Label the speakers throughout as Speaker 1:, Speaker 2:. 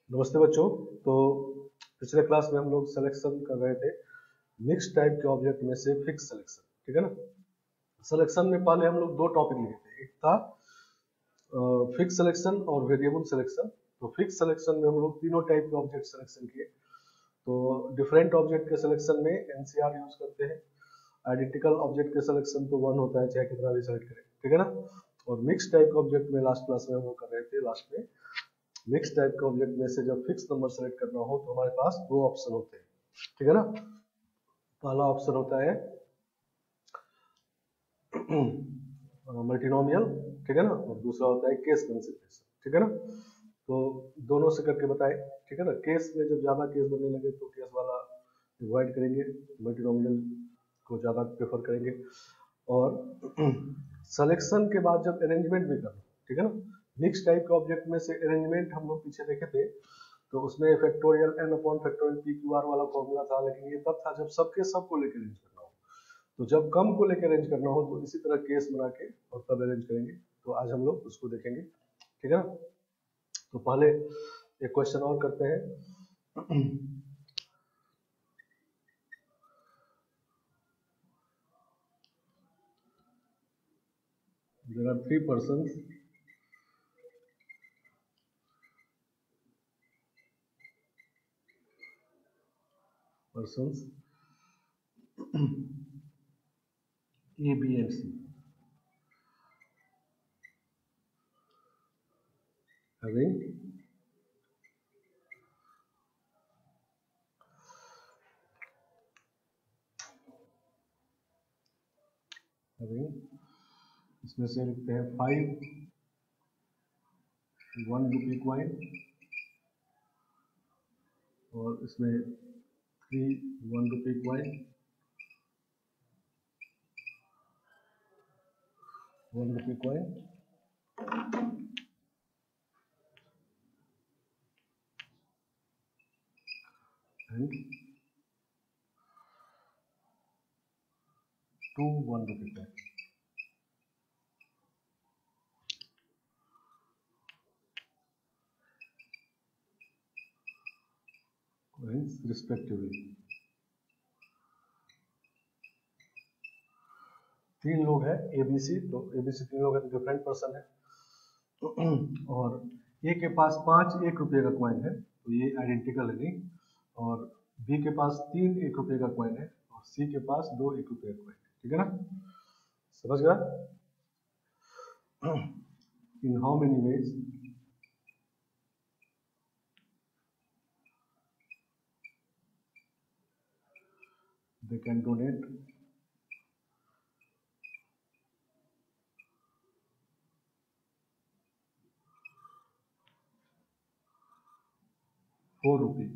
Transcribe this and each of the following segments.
Speaker 1: नमस्ते बच्चों। तो पिछले क्लास में हम लोग सिलेक्शन कर रहे थे मिक्स टाइप के ऑब्जेक्ट में से फिक्स सिलेक्शन, ठीक है ना। सिलेक्शन में पहले हम लोग दो टॉपिक लिए थे, एक था फिक्स सिलेक्शन और वेरिएबल सिलेक्शन। तो फिक्स सिलेक्शन में हम लोग तीनों टाइप के ऑब्जेक्ट सिलेक्शन किए। तो डिफरेंट ऑब्जेक्ट के सिलेक्शन में एनसीआर यूज करते हैं। आइडेंटिकल ऑब्जेक्ट के सिलेक्शन तो वन होता है, चाहे कितना भी सेलेक्ट करें, ठीक है ना। और मिक्स टाइप के ऑब्जेक्ट में लास्ट क्लास में हम लोग कर रहे थे, लास्ट में मिक्स टाइप के ऑब्जेक्ट में से जब फिक्स नंबर सेलेक्ट करना हो तो हमारे पास दो ऑप्शन होते हैं, ठीक है ना। पहला ऑप्शन होता है मल्टीनोमियल, ठीक है ना, और दूसरा होता है केस कंसिडरेशन, ठीक है ना। तो दोनों से करके बताए, ठीक है ना। केस में जब ज्यादा केस बनने लगे तो केस वाला अवॉइड करेंगे, मल्टीनोमियल को ज्यादा प्रेफर करेंगे। और सिलेक्शन के बाद जब अरेंजमेंट भी करना, ठीक है ना, मिक्स टाइप के ऑब्जेक्ट में से अरेंजमेंट हम लोग पीछे देखे थे। तो उसमें factorial N upon factorial P Q R वाला फॉर्मूला था, लेकिन ये तब था जब सबके सब को लेकर अरेंज करना हो। तो जब कम को लेकर अरेंज करना हो तो इसी तरह केस बना के और तब अरेंज करेंगे। तो आज हम लोग उसको देखेंगे, ठीक है ना। तो पहले एक क्वेश्चन और करते हैं। There are three persons A, B and C having इसमें से लिखते हैं 5 1 रुपी क्वाइन और इसमें 3 1 rupee coin, 1 rupee coin and 2 1 rupee coin. Respectively तीन लोग हैं एबीसी, तो एबीसी तीन लोग हैं, डिफरेंट पर्सन है। और ए के पास 5 1 रुपये का क्वाइन है, तो ये आइडेंटिकल है नहीं। और बी के पास 3 1 रुपये का क्वाइन है और सी के पास 2 1 रुपये का क्वाइन है, ठीक है ना। समझ गया। In how many ways they can donate 4 रुपये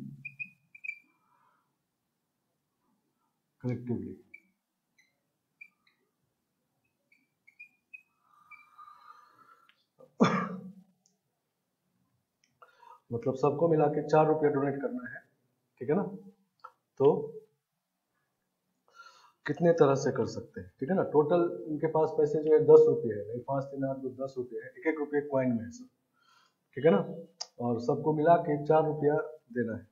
Speaker 1: कलेक्टिवली। मतलब सबको मिला के 4 रुपये डोनेट करना है, ठीक है ना। तो कितने तरह से कर सकते हैं, ठीक है ना। टोटल इनके पास पैसे जो है 10 रुपये है, नहीं 5 3 8 10 रुपये है, 1 1 रुपये क्वाइन में है सब, ठीक है ना। और सबको मिला के 4 रुपया देना है।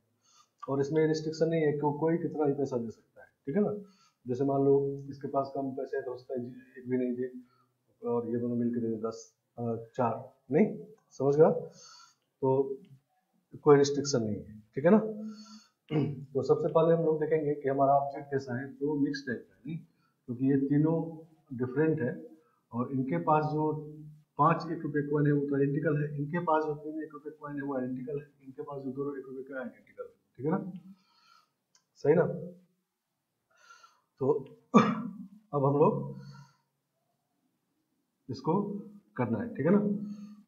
Speaker 1: और इसमें रिस्ट्रिक्शन नहीं है कि कोई कितना भी पैसा दे सकता है, ठीक है ना। जैसे मान लो इसके पास कम पैसे है तो हो सकता है एक भी नहीं दे, और ये दोनों मिलकर दे 10 4 नहीं। समझ गया। तो कोई रिस्ट्रिक्शन नहीं है, ठीक है ना। तो सबसे पहले हम लोग देखेंगे कि हमारा ऑब्जेक्ट कैसा है। तो मिक्स टाइप का है नहीं, क्योंकि ये तीनों डिफरेंट है। और इनके पास जो 5 1 रुपये कॉइन है वो तो आइडेंटिकल है, इनके पास जो 3 1 रुपये कॉइन है वो आइडेंटिकल है, इनके पास जो 2 1 रुपये का आइडेंटिकल है, ठीक है ना। सही ना। तो अब हम लोग इसको करना है, ठीक है ना।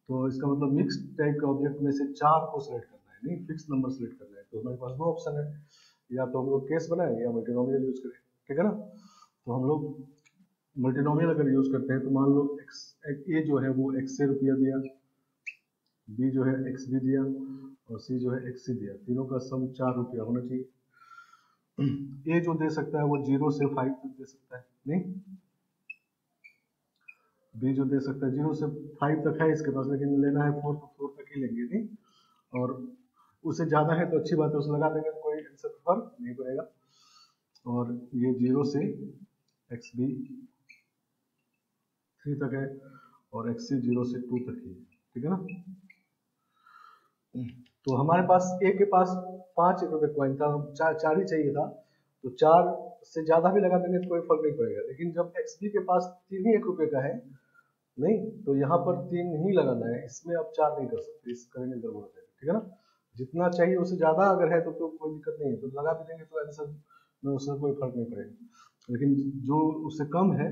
Speaker 1: तो इसका मतलब मिक्स टाइप के ऑब्जेक्ट में से 4 को सिलेक्ट करना है, नहीं फिक्स नंबर सिलेक्ट करना है। तो हमारे पास दो ऑप्शन है, या तो हम लोग केस बनाए या मल्टीनोमियल यूज करें, ठीक है ना। तो हम लोग मल्टीनोमियल अगर यूज करते हैं तो मान लो एक्स ए जो है वो एक्स से रुपया दिया, बी जो है एक्स बी दिया और सी जो है एक्स सी दिया, तीनों का सम 4 रुपया होना चाहिए। ए जो दे सकता है वो 0 से 5 तक दे सकता है, नहीं। बी जो दे सकता है 0 से 5 तक है इसके पास, लेकिन लेना है 4 तो 4 तक ही लेंगे, नहीं। और उससे ज़्यादा है तो अच्छी बात है, उसे लगा देंगे तो कोई आंसर फर्क नहीं पड़ेगा। और ये 0 से एक्स बी 3 तक है और एक्स सी 0 से 2 तक ही है, ठीक है ना। तो हमारे पास ए के पास 5 रुपए कॉइन था, चार ही चाहिए था, तो 4 से ज्यादा भी लगा देंगे तो कोई फर्क नहीं पड़ेगा। लेकिन जब एक्स बी के पास 3 ही 1 रुपए का है, नहीं तो यहाँ पर 3 ही लगाना है, इसमें अब 4 नहीं कर सकते, इस करेंगे गड़बड़ हो जाएगा, ठीक है ना। जितना चाहिए उससे ज्यादा अगर है तो कोई दिक्कत नहीं है, तो लगा भी देंगे तो आंसर में उससे कोई फर्क नहीं पड़ेगा। लेकिन जो उससे कम है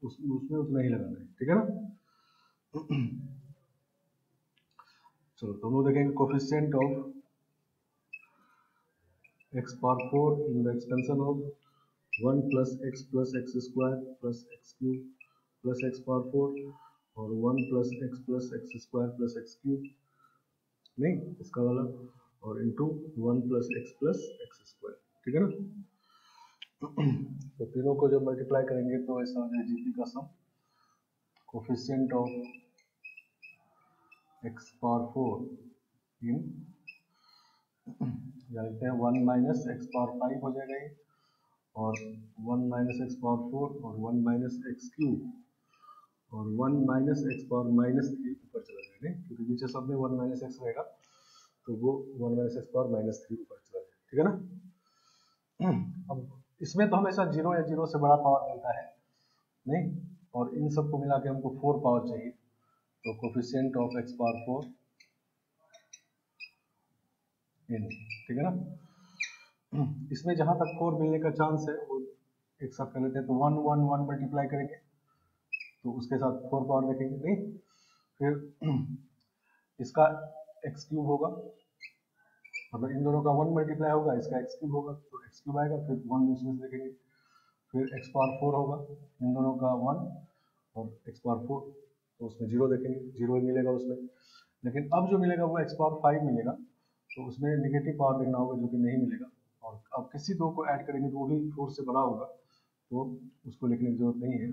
Speaker 1: उसमें उतना ही लगाना है, ठीक है ना। चलो तो हम लोग देखेंगे coefficient of x power 4 in the expansion of 1 plus x square plus x cube plus x power 4 और 1 plus x square plus x cube, नहीं इसका वाला, और इंटू 1 प्लस एक्स स्क्वायर, ठीक है ना। तो तीनों को जब मल्टीप्लाई करेंगे तो ऐसा हो जाए जीपी का सम कोफिशिएंट ऑफ x पावर 4 इन लिखते हैं 1 माइनस एक्स पावर 5 हो जाएगा ये, और 1 माइनस एक्स पावर 4 और 1 माइनस एक्स क्यूब और 1 माइनस एक्स पावर माइनस 3 ऊपर चला जाएगा, नहीं क्योंकि नीचे सब में 1 माइनस एक्स रहेगा तो वो 1 माइनस एक्स पावर माइनस 3 ऊपर चला जाएगा, ठीक है ना। अब इसमें तो हमेशा 0 या 0 से बड़ा पावर मिलता है, नहीं, और इन सबको मिला के हमको 4 पावर चाहिए, तो कोफिशिएंट ऑफ एक्स पावर 4 इन, ठीक है ना। इसमें जहां तक 4 मिलने का चांस है वो एक साथ कर लेते हैं, तो 1 1 1 मल्टीप्लाई करेंगे तो उसके साथ 4 पावर देखेंगे, नहीं फिर इसका एक्स क्यूब होगा, मतलब इन दोनों का 1 मल्टीप्लाई होगा, इसका एक्स क्यूब होगा तो एक्स क्यूब आएगा, फिर 1 उसमें से देखेंगे, फिर एक्स पावर 4 होगा, इन दोनों का 1 और एक्स पावर 4 तो उसमें 0 देखेंगे, 0 मिलेगा उसमें। लेकिन अब जो मिलेगा वो एक्स पावर 5 मिलेगा, तो उसमें नेगेटिव पावर देखना होगा जो कि नहीं मिलेगा, और अब किसी दो को ऐड करेंगे तो वो भी 4 से बड़ा होगा, तो उसको लिखने की जरूरत नहीं है,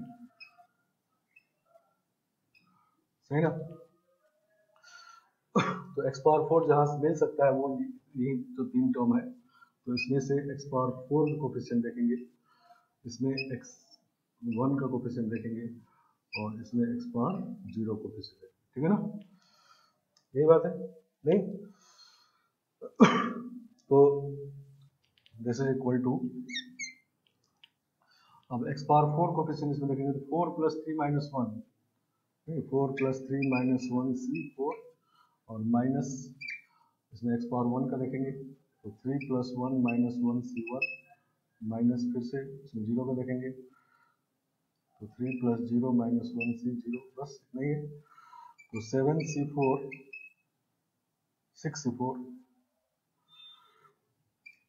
Speaker 1: सही ना। तो एक्स पावर 4 जहां से मिल सकता है वो यही जो 3 टर्म है, तो इसमें से एक्स पावर 4 का कोफिशिएंट देखेंगे, इसमें एक्स 1 का कोफिशिएंट देखेंगे और इसमें एक्स पावर 0 कोफिशिएंट देखेंगे, ठीक है ना, यही बात है, नहीं। तो दिस इज इक्वल टू, अब एक्स पावर 4 कोफिशिएंट इसमें देखेंगे तो 4 प्लस 3 माइनस 1, नहीं 4 प्लस 3 माइनस 1 सी 4 और माइनस इसमें एक्स पावर 1 का देखेंगे तो 3 प्लस 1 माइनस 1 सी 1 माइनस फिर से इसमें 0 का देखेंगे तो 3 प्लस 0 माइनस 1 सी 0, बस इतना ही है, तो 7 सी 4 6 सी 4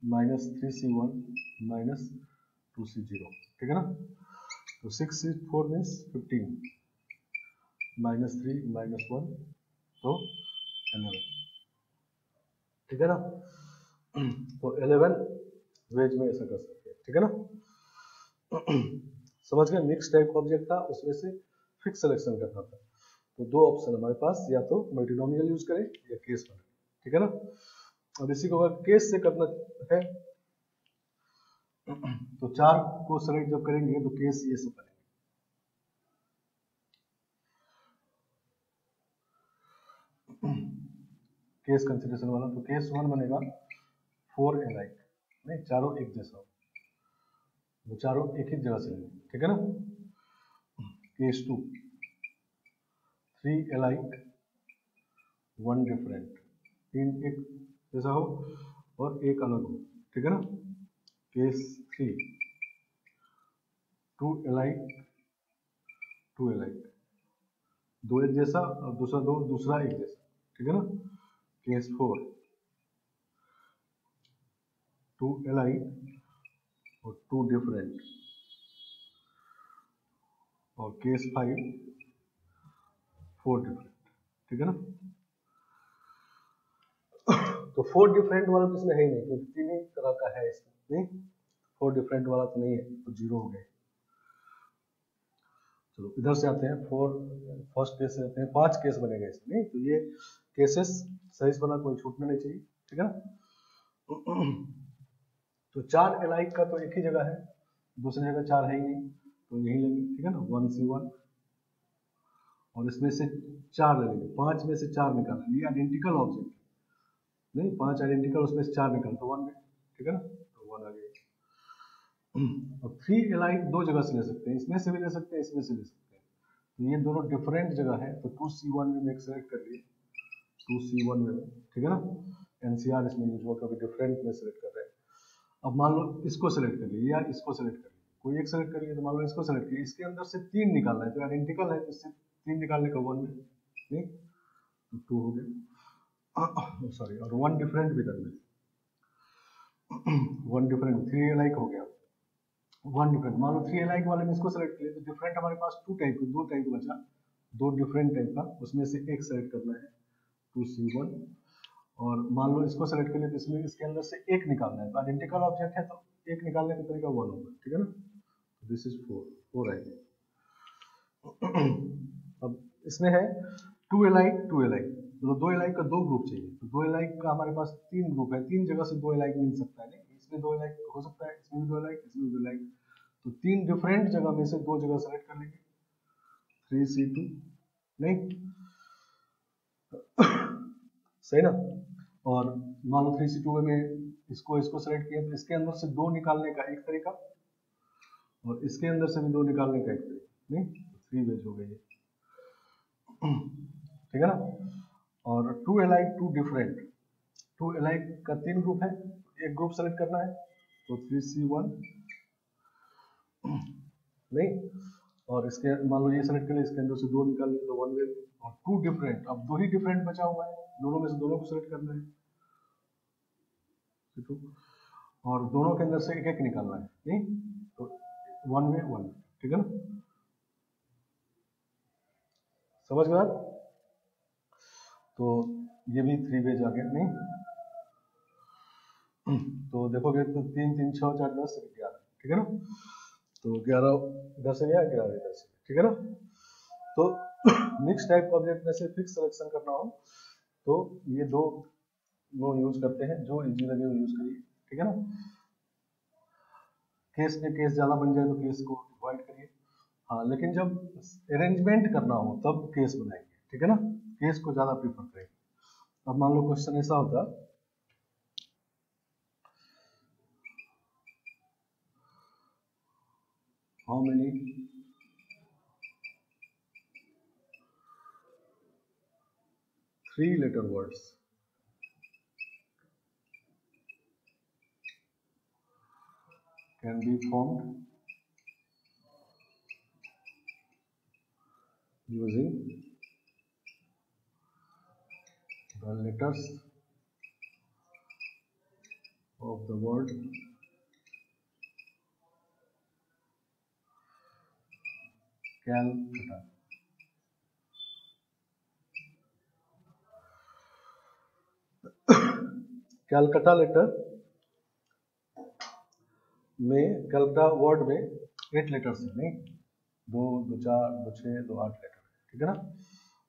Speaker 1: माइनस 3 सी 1 माइनस 2 सी 0, ठीक है ना। तो 6 सी 4 मीन्स 15 माइनस 3 माइनस 1 तो 11, ठीक है ना। तो 11 वेज में ऐसा कर सकते हैं, ठीक है ना। समझ गए, मिक्स टाइप का ऑब्जेक्ट था, उसमें से फिक्स सिलेक्शन करना था, तो दो ऑप्शन हमारे पास, या तो मल्टीनोमियल यूज करें या केस बनाए, ठीक है ना। अब इसी को अगर केस से करना है तो 4 को सेलेक्ट जब करेंगे तो केस ये सब बनेंगे, केस कंसिडरेशन वाला, तो केस 1 बनेगा 4 एलाइक, नहीं चारों एक जैसा, वो चारों एक ही जगह से लेंगे, ठीक है ना। केस 2 3 एलाइक 1 डिफरेंट, 3 एक जैसा हो और एक अलग हो, ठीक है ना। केस 3 2 एलाइक 2 एलाइक, दो एक जैसा और दूसरा एक जैसा, ठीक है ना। केस 4 2 एलाइक और 2 डिफरेंट, और केस 5 4 डिफरेंट, ठीक है ना। तो 4 डिफरेंट वाला तो इसमें है ही नहीं, क्योंकि 3 ही तरह का है इसमें, नहीं 4 डिफरेंट वाला तो नहीं है, तो 0 हो गए। चलो इधर से आते हैं, फर्स्ट केस से आते हैं, 5 केस बनेगा इसमें, नहीं तो ये केसेस सही से बना, कोई छूटना नहीं चाहिए, ठीक है ना। तो 4 एलाइक का तो एक ही जगह है, दूसरी जगह 4 है ही नहीं, तो यही लेंगे, ठीक है ना, 1C1 और इसमें से 4 ले लेंगे, 5 में से 4 निकालेंगे, ये आइडेंटिकल ऑब्जेक्ट नहीं, 5 आइडेंटिकल, उसमें से 4 निकाल तो 1 में, ठीक है ना, तो 1 आ गया। अब 3 एलाइक दो जगह से ले सकते हैं, इसमें से भी ले सकते हैं, इसमें से ले सकते हैं, तो ये दोनों डिफरेंट जगह है, तो 2C1 में एक सेलेक्ट कर लिए, 2C1 में, ठीक है ना, NCR इसमें यूज हुआ, कभी डिफरेंट में सेलेक्ट कर रहे हैं। अब मान लो इसको सेलेक्ट कर लिए या इसको सेलेक्ट कर लिए, कोई एक सेलेक्ट करिए, तो मान लो इसको सेलेक्ट किया, इसके अंदर से 3 निकालना है, तो आइडेंटिकल है, तो इससे 3 निकालने का 1 में, नहीं, तो 2 हो गया, सॉरी, और 1 डिफरेंट भी करना है, 1 डिफरेंट, 3 अलाइक हो गया, 1 डिफरेंट, मान लो 3 अलाइक वाले में इसको सेलेक्ट किया, तो डिफरेंट हमारे पास 2 टाइप बचा, 2 डिफरेंट टाइप का, उसमें से एक सेलेक्ट करना है, 2C1, और मान लो इसको सेलेक्ट कर लिया, तो इसमें इसके अंदर से एक निकालना है, तो आइडेंटिकल ऑब्जेक्ट है, तो एक निकालने का तरीका 1 होगा, ठीक है ना, दिस इज 4 आएगा। अब इसमें है 2 एलाइक, 2 एलाइक, मतलब 2 एलाइक का 2 ग्रुप चाहिए, तो 2 एलाइक का हमारे पास 3 ग्रुप है, 3 जगह से 2 एलाइक मिल सकता है, नहीं, इसमें 2 एलाइक हो सकता है, इसमें भी 2 एलाइक, इसमें भी 2 एलाइक, तो 3 डिफरेंट जगह में से 2 जगह सेलेक्ट कर लेंगे, 3C2, नहीं, सही ना, और मान लो 3C2 में इसको सेलेक्ट किया, तो इसके अंदर से 2 निकालने का एक तरीका, और इसके अंदर से भी 2 निकालने का एक तरीका, नहीं, 3 वेज हो गई, ठीक है ना, और 2 एलाइक 2 डिफरेंट, 2 एलाइक का 3 ग्रुप है, एक ग्रुप सेलेक्ट करना है, तो 3C1, नहीं, और इसके मान लो ये सेलेक्ट कर लिया, इसके अंदर से 2 निकाल लिए, तो 1 वे, और 2 डिफरेंट, अब 2 ही डिफरेंट बचा हुआ है, दोनों में से दोनों को सेलेक्ट करना है, और दोनों के अंदर से एक एक निकालना है, नहीं, तो 1 वे 1, ठीक है ना, समझ गए आप, तो ये भी 3 वेज आ गया, नहीं, तो देखोगे तो 3 3 6 4 10 11, ठीक है ना, तो 11 इधर से गया, 11 इधर से, ठीक है ना, तो मिक्स टाइप ऑब्जेक्ट में से फिक्स सिलेक्शन करना हो तो ये दो यूज करते हैं, जो इजी लगे वो यूज करिए, ठीक है ना, केस में केस ज्यादा बन जाए तो केस को अवॉइड करिए, हाँ, लेकिन जब अरेंजमेंट करना हो तब केस बनाएंगे, ठीक है ना, केस को ज्यादा प्रीफर करेंगे। अब मान लो क्वेश्चन ऐसा होता, how many three-letter words can be formed using the letters of the word Calcutta. Calcutta letter में, कैलकटा वर्ड में 8 लेटर्स है, नहीं, 2 2 4 2 6 2 8 लेटर, ठीक है ना,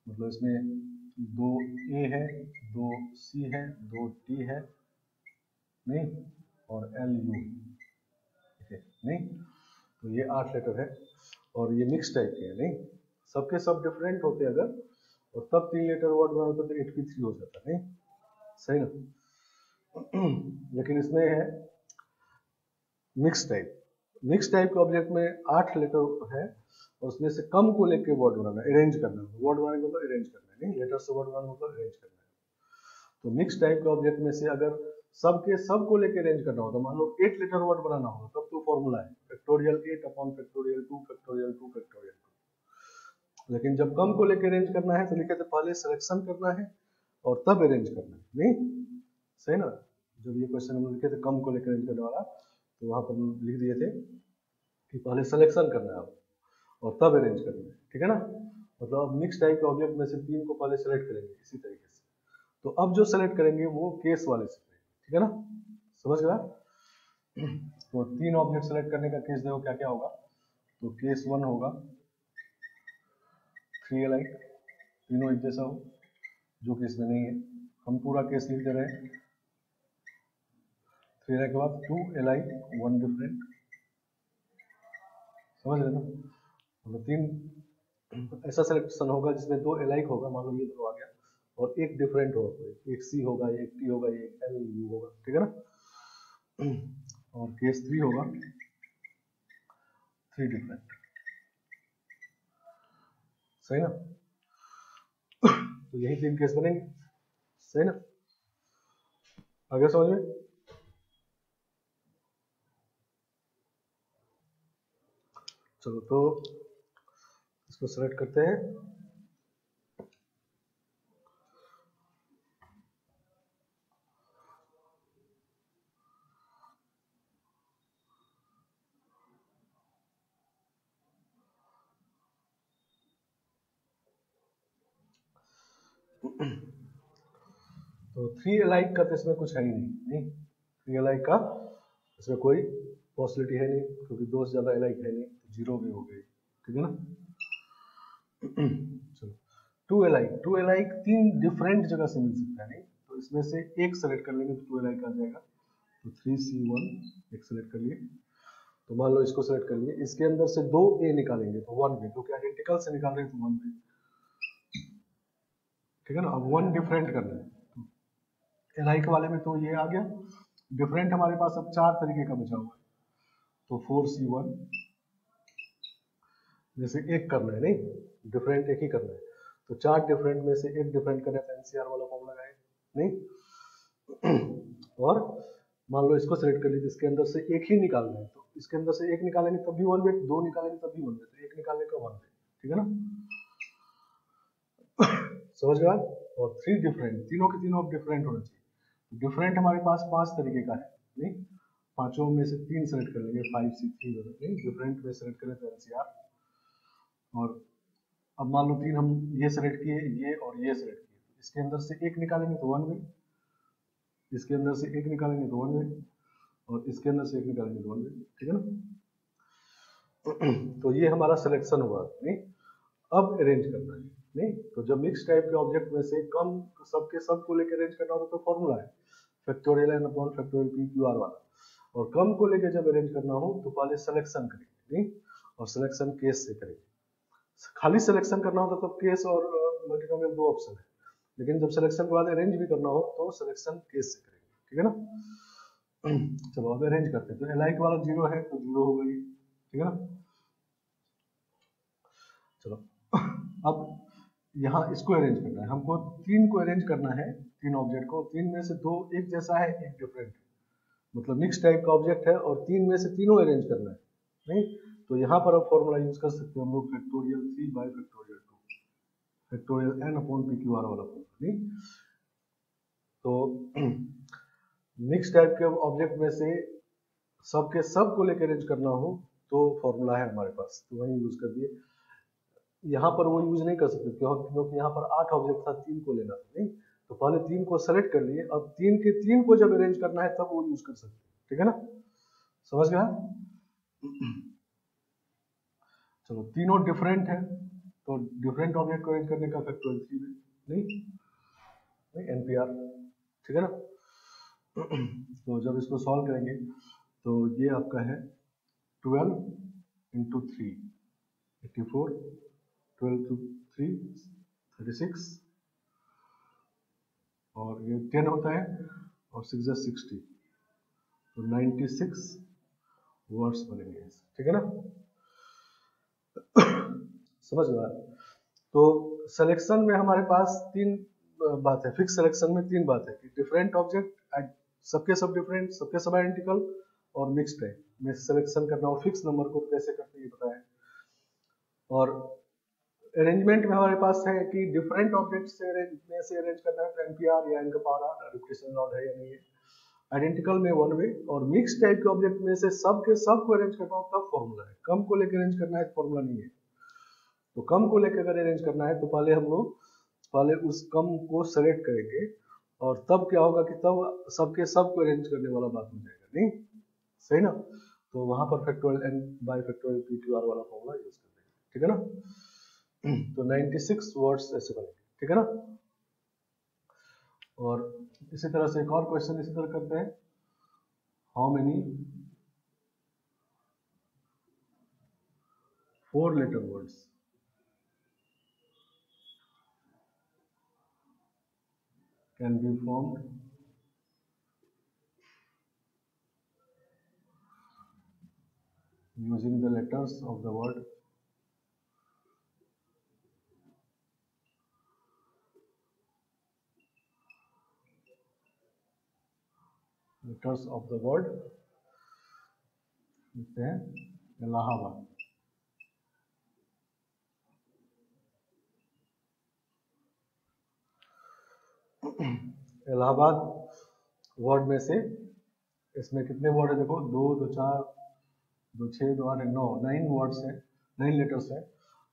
Speaker 1: मतलब इसमें 2 ए है, 2 सी है, 2 टी है, नहीं, और एल यू, ठीक है, नहीं, तो ये 8 लेटर है, और ये मिक्स टाइप के है, नहीं, सबके सब डिफरेंट होते हैं अगर, और तब 3 लेटर वर्ड बना होता तो 8p3 हो जाता, नहीं, सही ना, लेकिन इसमें है मिक्स टाइप, मिक्स टाइप के ऑब्जेक्ट में 8 लेटर है, और उसमें से कम को लेके वर्ड बनाना, अरेंज करना, वर्ड बनाने को मतलब अरेंज करना है, नहीं, लेटर से वर्ड बनाने को मतलब अरेंज करना है, तो मिक्स टाइप के ऑब्जेक्ट में से अगर सबके सब को लेके अरेंज करना हो, तो मान लो 8 लेटर वर्ड बनाना हो, तब तो फॉर्मूला है factorial 8 upon factorial 2 factorial 2 factorial 2, लेकिन जब कम को लेके अरेंज करना है तो लिखे थे पहले सिलेक्शन करना है और तब अरेंज करना है, नहीं, सही ना, जब ये क्वेश्चन हम लिखे थे कम को लेकर अरेंज करने वाला, तो वहां पर लिख दिए थे कि पहले सिलेक्शन करना है और तब अरेंज करना है, ठीक है ना, मतलब अब मिक्स टाइप के ऑब्जेक्ट में से 3 को पहले सेलेक्ट करेंगे इसी तरीके से, तो अब जो सेलेक्ट करेंगे वो केस वाले से करेंगे, ठीक है ना, समझ गया, तो 3 ऑब्जेक्ट सेलेक्ट करने का केस देखो क्या क्या होगा, तो केस 1 होगा 3 अलाइक, तीनों एक जैसा हो, जो कि इसमें नहीं है, हम पूरा केस लिख दे रहे हैं फिर के बाद 2 एलाइक 1 डिफरेंट, समझ रहे ना? मतलब 3 ऐसा सिलेक्शन होगा जिसमें 2 एलाइक होगा, मान लो ये दोनों आ गया, और एक डिफरेंट होगा, कोई एक सी होगा, एक टी होगा, एक एल यू होगा, ठीक है ना? और केस 3 होगा 3 डिफरेंट, सही ना? तो यही 3 केस बनेंगे, सही ना? आगे समझ में? चलो तो इसको सेलेक्ट करते हैं। तो 3 अलाइक का तो इसमें कुछ है ही नहीं, 3 अलाइक का इसमें कोई पॉसिबिलिटी है नहीं, क्योंकि 2 से ज्यादा अलाइक है नहीं, तो 0 भी हो गई, ठीक है ना? चलो 2 अलाइक 3 डिफरेंट जगह से मिल सकता है, नहीं तो इसमें से एक सेलेक्ट कर लेंगे तो 2 अलाइक आ जाएगा। तो 3C1 एक सेलेक्ट कर लिए, तो मान लो इसको सेलेक्ट कर लिए, इसके अंदर से 2 ए निकालेंगे तो 1 बी, क्योंकि आइडेंटिकल से निकाल रहे हैं तो 1 बी, ठीक है ना? अब 1 डिफरेंट करना है, तो एलाइक वाले में तो ये आ गया, डिफरेंट हमारे पास अब 4 तरीके का बचा हुआ है, तो 4C1 जैसे एक करना है, नहीं डिफरेंट एक ही करना है, तो 4 डिफरेंट में से एक डिफरेंट करना है तो एनसीआर वाला फॉर्मूला है, नहीं? और मान लो इसको सेलेक्ट कर लीजिए, इसके अंदर से एक ही निकालना है, तो इसके अंदर से एक निकालेंगे तब भी 1 वे, 2 निकालेंगे तब भी 1 वे, तो एक निकालने का 1 वे, ठीक है ना? समझ गए? और 3 डिफरेंट, तीनों के तीनों डिफरेंट होना चाहिए। डिफरेंट हमारे पास 5 तरीके का है, नहीं? पांचों में से 3 सेलेक्ट कर लेंगे, 5C3 नहीं, डिफरेंट में सेलेक्ट करें तो एनसीआर। और अब मान लो 3 हम ये सेलेक्ट किए, ये और ये सेलेक्ट किए, इसके अंदर से एक निकालेंगे तो 1 वे, इसके अंदर से एक निकालेंगे तो 1 वे, और इसके अंदर से एक निकालेंगे तो 1 वे, ठीक है ना? तो ये हमारा सिलेक्शन हुआ, नहीं? अब अरेंज करना है, नहीं? तो जब मिक्स टाइप के ऑब्जेक्ट में से कम सबके सब को लेकर अरेंज करना होता तो फॉर्मूला है factorial N upon factorial P Q R वाला, और कम को लेकर जब अरेंज करना हो तो पहले सिलेक्शन करेंगे, नहीं? और सिलेक्शन केस से करेंगे। खाली सिलेक्शन करना होता तो केस और मल्टीनोमियल 2 ऑप्शन है, लेकिन जब सिलेक्शन के बाद अरेंज भी करना हो तो सिलेक्शन केस से करेंगे, ठीक है ना? चलो अब अरेंज करते हैं, तो एलाइक वाला 0 है तो 0 होगा ये, ठीक है ना? चलो अब यहाँ इसको अरेंज करना है हमको, 3 को अरेंज करना है, 3 ऑब्जेक्ट को, 3 में से 2 एक जैसा है, एक डिफरेंट, मतलब मिक्स टाइप का ऑब्जेक्ट है, और 3 में से तीनों अरेंज करना है, नहीं? तो यहाँ पर अब फॉर्मूला यूज कर सकते हैं हम लोग, factorial 3 by factorial 2, factorial N upon P Q R वाला फॉर्मूला, नहीं? तो मिक्स टाइप के ऑब्जेक्ट में से सबके सब को लेकर अरेंज करना हो तो फॉर्मूला है हमारे पास, तो वही यूज कर दिए। यहाँ पर वो यूज नहीं कर सकते क्योंकि यहाँ पर 8 ऑब्जेक्ट था, 3 को लेना था, नहीं? तो पहले 3 को सेलेक्ट कर लिए, अब 3 के 3 को जब अरेंज करना है तब वो यूज कर सकते हैं, ठीक है ना? समझ गया? चलो तीनों डिफरेंट है, तो डिफरेंट ऑब्जेक्ट को अरेंज करने का फैक्टोरियल 3 में, नहीं एनपीआर, ठीक है ना? तो जब इसको सॉल्व करेंगे तो ये आपका है 12 इंटू 3 84, 12 टू 3 36, और ये 10 होता है, और 6 is 60, तो 96 वर्ड्स बनेंगे, ठीक है ना? समझ में आया? तो सिलेक्शन में हमारे पास 3 बात है, फिक्स सिलेक्शन में 3 बात है कि डिफरेंट ऑब्जेक्ट, सबके सब डिफरेंट, सबके सब आइडेंटिकल, और मिक्स टाइप में सिलेक्शन करना हो फिक्स नंबर को कैसे करते हैं ये बताया। और अरेंजमेंट में हमारे पास है कि डिफरेंट ऑब्जेक्ट से अरेंज करना है तो एनपीआर या इनका पावर रिपीटेशन लॉट है या नहीं है, आइडेंटिकल में 1 वे, और मिक्स टाइप के ऑब्जेक्ट में से सब के सब को अरेंज करना हो तब फॉर्मूला है, कम को लेकर अरेंज करना है फॉर्मूला नहीं है। तो कम को लेकर अगर अरेंज करना है तो पहले हम लोग पहले उस कम को सेलेक्ट करेंगे, और तब क्या होगा कि तब सबके सब को अरेंज करने वाला बात हो जाएगा, नहीं? सही ना? तो वहां पर factorial N by factorial P Q R वाला फॉर्मूला यूज कर देंगे, ठीक है ना? तो 96 वर्ड्स ऐसे बनेंगे, ठीक है ना? और इसी तरह से एक और क्वेश्चन इसी तरह करते हैं। How many 4-letter words can be formed using the letters of the word लिखते हैं इलाहाबाद। इलाहाबाद वर्ड में से इसमें कितने वर्ड है देखो, 2 2 4 2 6 2 8 9 9 वर्ड्स हैं, 9 लेटर्स हैं।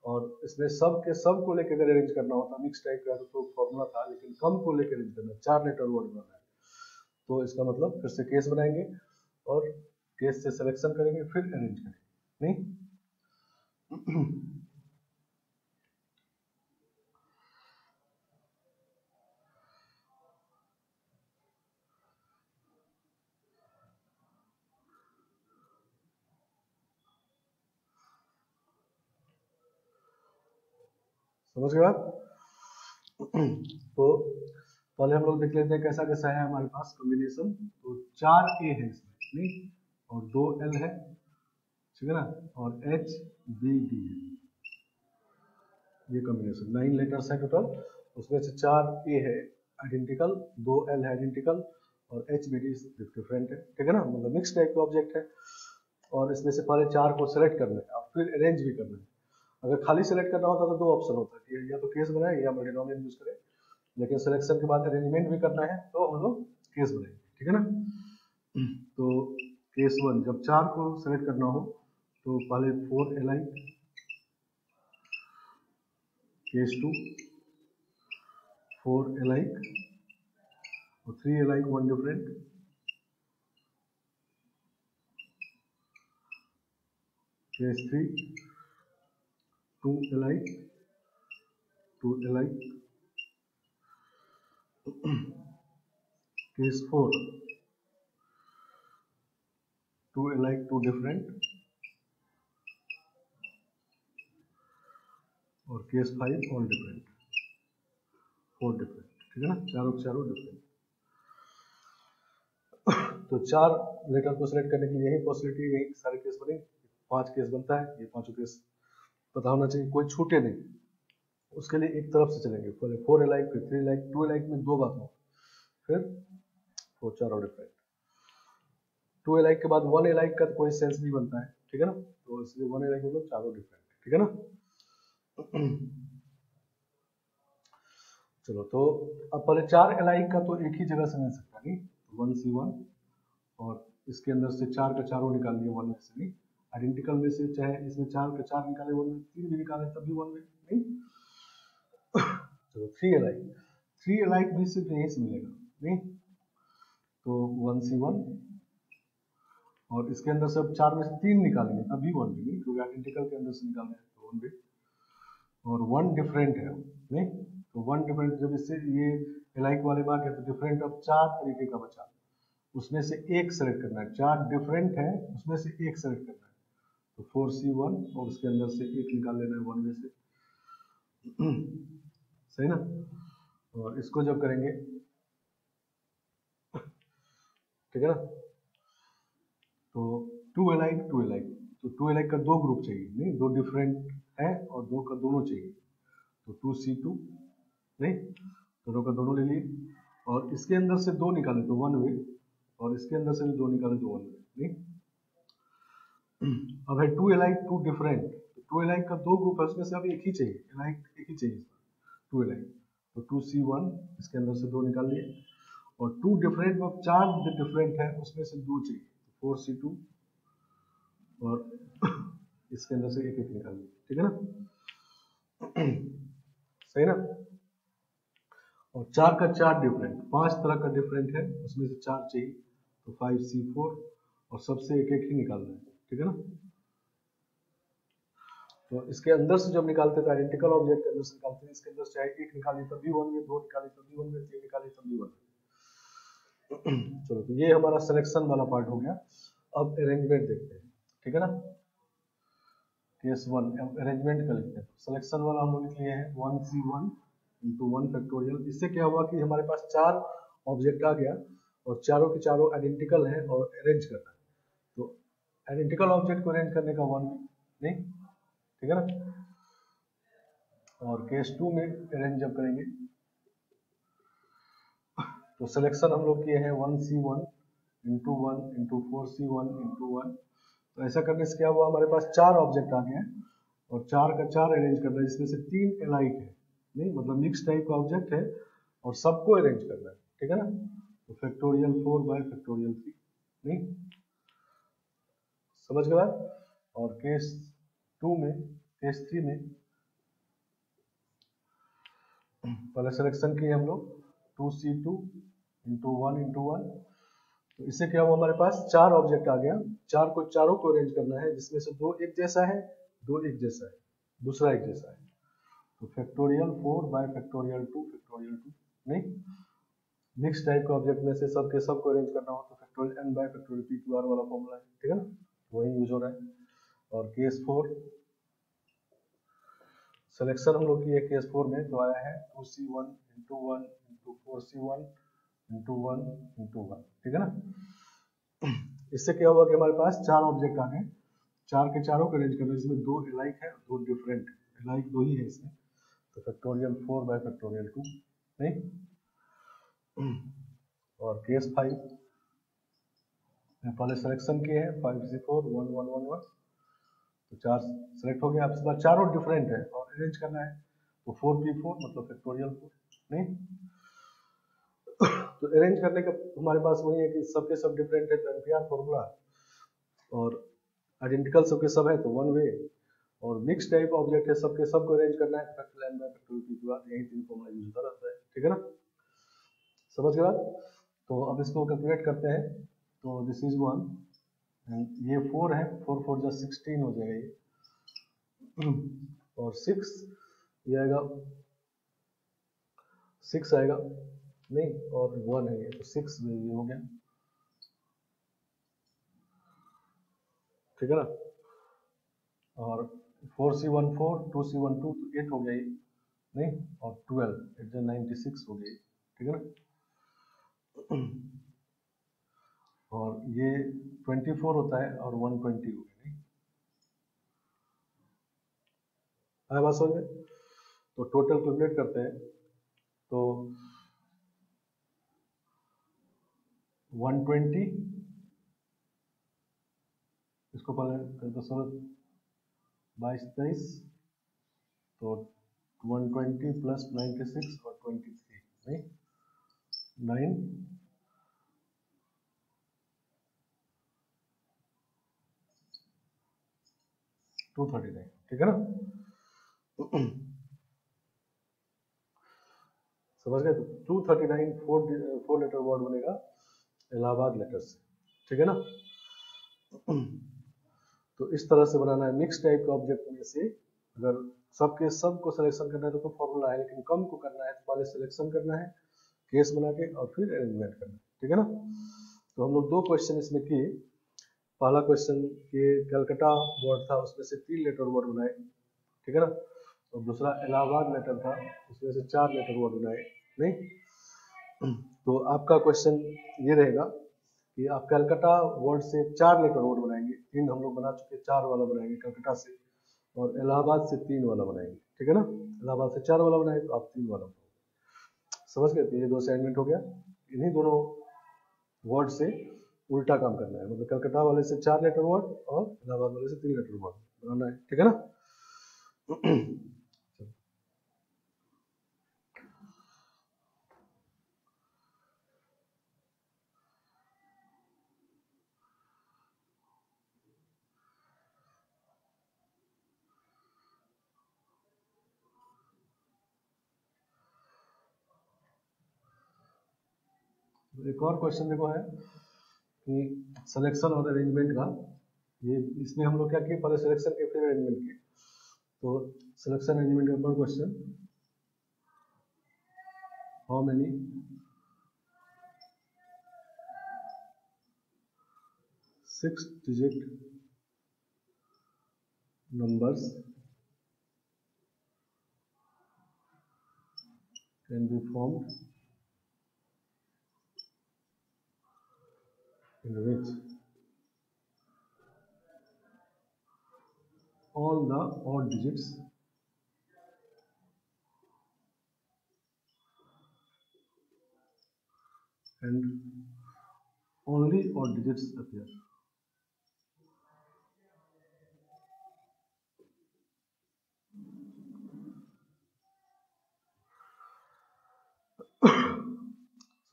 Speaker 1: और इसमें सब के सब को लेकर अगर अरेंज करना होता मिक्स टाइप का तो फॉर्मूला था, लेकिन कम को लेकर अरेंज करना, 4 लेटर वर्ड बनाना है। तो इसका मतलब फिर से केस बनाएंगे और केस से सिलेक्शन करेंगे फिर अरेंज करेंगे, नहीं? समझ गए आप? तो पहले हम लोग देख लेते हैं कैसा कैसा है हमारे पास कॉम्बिनेशन। तो 4 ए है इसमें, नहीं? और 2 एल है, ठीक है ना? और एच बी डी है, ये कॉम्बिनेशन 9 लेटर्स है टोटल। उसमें से 4 ए है आइडेंटिकल, 2 एल है आइडेंटिकल और एच बी डी डिफरेंट है, ठीक है ना? मतलब मिक्स टाइप का ऑब्जेक्ट है। और इसमें से पहले 4 को सेलेक्ट करना है और फिर अरेंज भी करना है। अगर खाली सेलेक्ट करना होता तो 2 ऑप्शन होता है, या तो केस बनाए या मल्टीनोमियल यूज करें। लेकिन सिलेक्शन के बाद अरेंजमेंट भी करना है तो हम लोग केस बनाएंगे, ठीक है ना? तो केस 1 जब 4 को सेलेक्ट करना हो तो पहले 4 एलाइक, केस 2 4 एलाइक और 3 iliac 1 different, case 3 2 iliac 2 iliac, case 4 2 iliac 2 different और केस 5 ऑल डिफरेंट, 4 डिफरेंट, ठीक है ना? चारों डिफरेंट। तो 4 लेटर को सिलेक्ट करने के लिए यही पॉसिबिलिटी, यही सारे केस बने। 5 केस बनता है, ये 5 केस पता होना चाहिए, कोई छूटे नहीं। उसके लिए एक तरफ से चलेंगे, पहले 4 एलाइक फिर 3 एलाइक, 2 एलाइक में 2 बात हो, फिर 4 चारों डिफरेंट। 2 एलाइक के बाद 1 एलाइक का तो कोई सेंस नहीं बनता है, ठीक है ना? तो इसलिए 1 एलाइक मतलब चारों डिफरेंट, ठीक है ना? चलो, तो अब पहले 4 एलाइक का तो एक ही जगह से मिल सकता नहीं, 1C1 और इसके अंदर से 4 का चारों निकाल लिए 1 में से, नहीं? आइडेंटिकल में से चाहे इसमें 4 का 4 निकाले 1 में, 3 भी निकाले तब भी 1 में, नहीं? चलो 3 एलाइक भी सिर्फ यहीं से मिलेगा, नहीं? तो 1C1 और इसके अंदर से अब 4 में से 3 निकालेंगे तब भी 1 भी, नहीं? क्योंकि आइडेंटिकल के अंदर से निकाल रहे हैं तो 1 भी। और 1 डिफरेंट है, नहीं? तो 1 डिफरेंट जब इससे ये एलाइक वाले में आ गया तो डिफरेंट अब 4 तरीके का बचा, उसमें से एक सेलेक्ट करना है। 4 डिफरेंट है, उसमें से एक सेलेक्ट करना है। तो 4C1 और उसके अंदर से एक निकाल लेना है 1 में से, सही ना? और इसको जब करेंगे, ठीक है ना? तो 2 एलाइक तो 2 एलाइक का 2 ग्रुप चाहिए, नहीं? 2 डिफरेंट है और 2 का दोनों चाहिए, तो 2C2, नहीं? दोनों का दोनों ले लिए और इसके अंदर से 2 निकाले तो 1 वे और इसके अंदर से भी 2 निकाले तो 1 वे, नहीं? अब है 2 एलाइक 2 डिफरेंट, तो 2 एलाइक का 2 ग्रुप है, उसमें से अब एक ही चाहिए, एलाइक एक ही चाहिए, 2 एलाइक। तो 2C1 इसके अंदर से 2 निकाल लिए और 2 डिफरेंट में 4 डिफरेंट है, उसमें से 2 चाहिए, 4C2 और इसके अंदर से एक एक निकाल लिए, ठीक है ना? सही ना? और 4 का 4 डिफरेंट, 5 तरह का डिफरेंट है, उसमें से 4 चाहिए, तो 5C4 और सबसे एक एक ही निकालना है, ठीक है ना? तो इसके अंदर से जब निकालते हैं तो आइडेंटिकल ऑब्जेक्ट के अंदर से निकालते हैं, इसके अंदर चाहे एक निकालिए तब भी 1 में, 2 निकालिए तब भी 1 में, 3 निकालिए तब भी 1 में। चलो, तो ये हमारा सिलेक्शन वाला पार्ट हो गया। अब अरेंजमेंट देखते हैं, ठीक है ना। केस 1 अरेंजमेंट का लिखते हैं। सिलेक्शन वाला हम लोग लिख लिए हैं 1C1 इंटू 1 फैक्टोरियल। इससे क्या हुआ कि हमारे पास 4 ऑब्जेक्ट आ गया और चारों के चारों आइडेंटिकल हैं और अरेंज करना है। तो आइडेंटिकल ऑब्जेक्ट को अरेंज करने का 1 नहीं, ठीक है ना। और केस 2 में अरेंज जब करेंगे तो सिलेक्शन हम लोग किए हैं 1C1 into 1 into 4C1 into 1। तो ऐसा करने से क्या हुआ, हमारे पास 4 ऑब्जेक्ट आ गए और 4 का 4 अरेंज करना है, जिसमें से 3 एलाइक है, नहीं मतलब मिक्स टाइप का ऑब्जेक्ट है और सबको अरेंज करना है, ठीक है ना। तो फैक्टोरियल 4 बाय फैक्टोरियल 3, नहीं समझ गया। और केस 3 में पहले सिलेक्शन किए हम लोग 2C2 इंटू 1 इंटू 1। तो इससे क्या हुआ, हमारे पास 4 ऑब्जेक्ट आ गया, चारों को अरेंज करना है, जिसमें से 2 एक जैसा है, 2 एक जैसा है, दूसरा एक जैसा है। तो फैक्टोरियल 4 बाय फैक्टोरियल 2 नहीं मिक्स टाइप का ऑब्जेक्ट में से सबके सबको अरेंज करना हो तो factorial n bye factorial p2r वाला फॉर्मूला है, ठीक है ना, वही यूज हो रहा है। और केस 4 सिलेक्शन हम लोग किए केस 4 में, तो आया है 2C1 into 1 into 4C1 into 1 into 1, ठीक है ना। इससे क्या हुआ कि हमारे पास 4 ऑब्जेक्ट आ गए, 4 के चारों को अरेंज करना, जिसमें 2 एलाइक है, 2 डिफरेंट। एलाइक 2 ही है इसमें, तो फैक्टोरियल 4 बाय फैक्टोरियल 2 नहीं। और केस 5 पहले सिलेक्शन किए हैं 5C4 1 1 1 1। तो 4 सेलेक्ट हो गया, आपके पास चारों डिफरेंट है और अरेंज करना है, तो 4P4 मतलब फैक्टोरियल 4 नहीं। तो अरेंज करने का हमारे पास वही है कि सबके सब डिफरेंट है तो NPR फॉर्मूला, और आइडेंटिकल सबके सब है तो 1 वे, और मिक्स टाइप ऑब्जेक्ट है सबके सब को अरेंज करना है तो factorial n bye factorial p2r, यही 3 फॉर्मूला यूज होता रहता है, ठीक है ना, समझ गए। तो अब इसको कैलकुलेट करते हैं। तो दिस इज 1 एंड ये 4 है, 4 4 जा 16 हो जाएगा ये, और 6 ये आएगा, 6 आएगा नहीं, और 1 है ये, तो 6 ये हो गया, ठीक है ना। और 4C1 4 2C1 2 तो 8 हो गया ये नहीं, और 12 8 96 हो गई, ठीक है ना। और ये 24 होता है और 120 हो गया, नहीं आया बात समझ में। तो टोटल कैलकुलेट करते हैं, तो 120, इसको पहले कर दो 22 23, तो 120 प्लस 96 और 23 नहीं 9 239, ठीक है ना। समझ गए, तो 239 4 लेटर वर्ड बनेगा इलाहाबाद लेटर से, ठीक है ना। तो इस तरह से बनाना है मिक्स टाइप के ऑब्जेक्ट में से। अगर सबके सब को सिलेक्शन करना है तो फॉर्मूला है, लेकिन कम को करना है तो पहले सिलेक्शन करना है केस बना के और फिर अरेंजमेंट करना है, ठीक है ना। तो हम लोग 2 क्वेश्चन इसमें किए। पहला क्वेश्चन ये कलकत्ता वर्ड था, उसमें से 3 लेटर वर्ड बनाए, ठीक है ना। और दूसरा इलाहाबाद लेटर था, उसमें से 4 लेटर वर्ड बनाए, नहीं। तो आपका क्वेश्चन ये रहेगा कि आप कलकत्ता वर्ड से 4 लेटर वर्ड बनाएंगे, 3 हम लोग बना चुके, 4 वाला बनाएंगे कलकत्ता से, और इलाहाबाद से 3 वाला बनाएंगे, ठीक है ना। इलाहाबाद से 4 वाला बनाएंगे तो आप 3 वाला, समझ गए। तो ये 2 असाइनमेंट हो गया, इन्हीं दोनों वर्ड से उल्टा काम करना है, मतलब कलकत्ता वाले से 4 लेटर वर्ड और इलाहाबाद वाले से 3 लेटर वर्ड बनाना है, ठीक है ना। एक और क्वेश्चन देखो है कि सिलेक्शन और अरेंजमेंट का, ये इसमें हम लोग क्या किए, पहले सिलेक्शन के फिर अरेंजमेंट किए। तो सिलेक्शन अरेंजमेंट का ऊपर question, how many 6 digit numbers can be formed in which all the odd digits and only odd digits appear.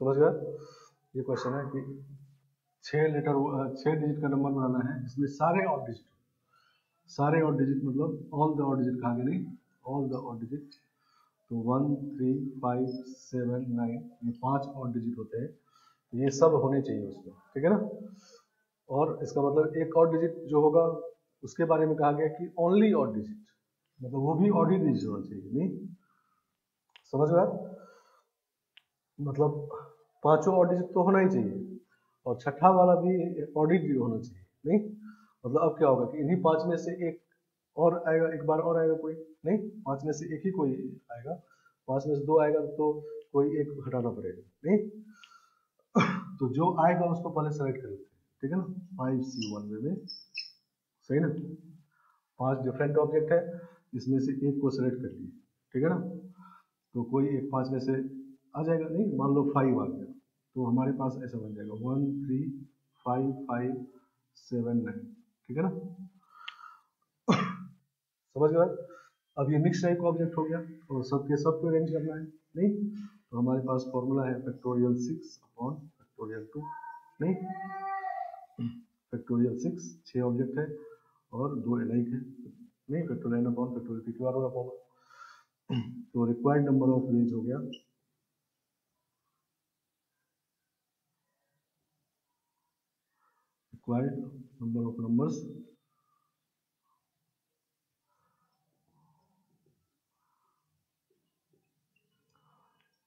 Speaker 1: समझ गया? ये क्वेश्चन है कि 6 डिजिट का नंबर बनाना है जिसमें सारे ऑड डिजिट मतलब ऑल द ऑड डिजिट कहा गया, नहीं ऑल द ऑड डिजिट। तो 1 3 5 7 9 ये 5 ऑड डिजिट होते हैं, ये सब होने चाहिए उसमें, ठीक है ना। और इसका मतलब एक ऑड डिजिट जो होगा उसके बारे में कहा गया कि ओनली ऑड डिजिट, मतलब वो भी ऑड ही डिजिट होना चाहिए, नहीं समझ में आया? मतलब पांचों ऑड डिजिट तो होना ही चाहिए और छठा वाला भी ऑड डिजिट होना चाहिए, नहीं मतलब अब क्या होगा कि इन्हीं 5 में से एक और आएगा, एक बार और आएगा कोई, नहीं 5 में से एक ही कोई आएगा, 5 में से 2 आएगा तो कोई एक हटाना पड़ेगा, नहीं तो जो आएगा उसको पहले सेलेक्ट कर लेते हैं, ठीक है ना। 5C1 में सही ना, 5 डिफरेंट ऑब्जेक्ट है, इसमें से एक को सेलेक्ट कर लिए, ठीक है ना। तो कोई एक 5 में से आ जाएगा, नहीं मान लो 5 आ गया तो हमारे पास ऐसा बन जाएगा 1 3 5 5 7 9, ठीक है ना समझ गए? अब ये मिक्स टाइप का ऑब्जेक्ट हो गया और सबके सब को अरेंज करना है, नहीं तो हमारे पास फॉर्मूला है फैक्टोरियल 6 अपॉन फैक्टोरियल 2, नहीं फैक्टोरियल 6 ऑब्जेक्ट है और 2 एलाइक है, नहीं factorial n upon factorial PQR वाला फॉर्मूला। तो रिक्वायर्ड नंबर ऑफ वेज हो गया required number of numbers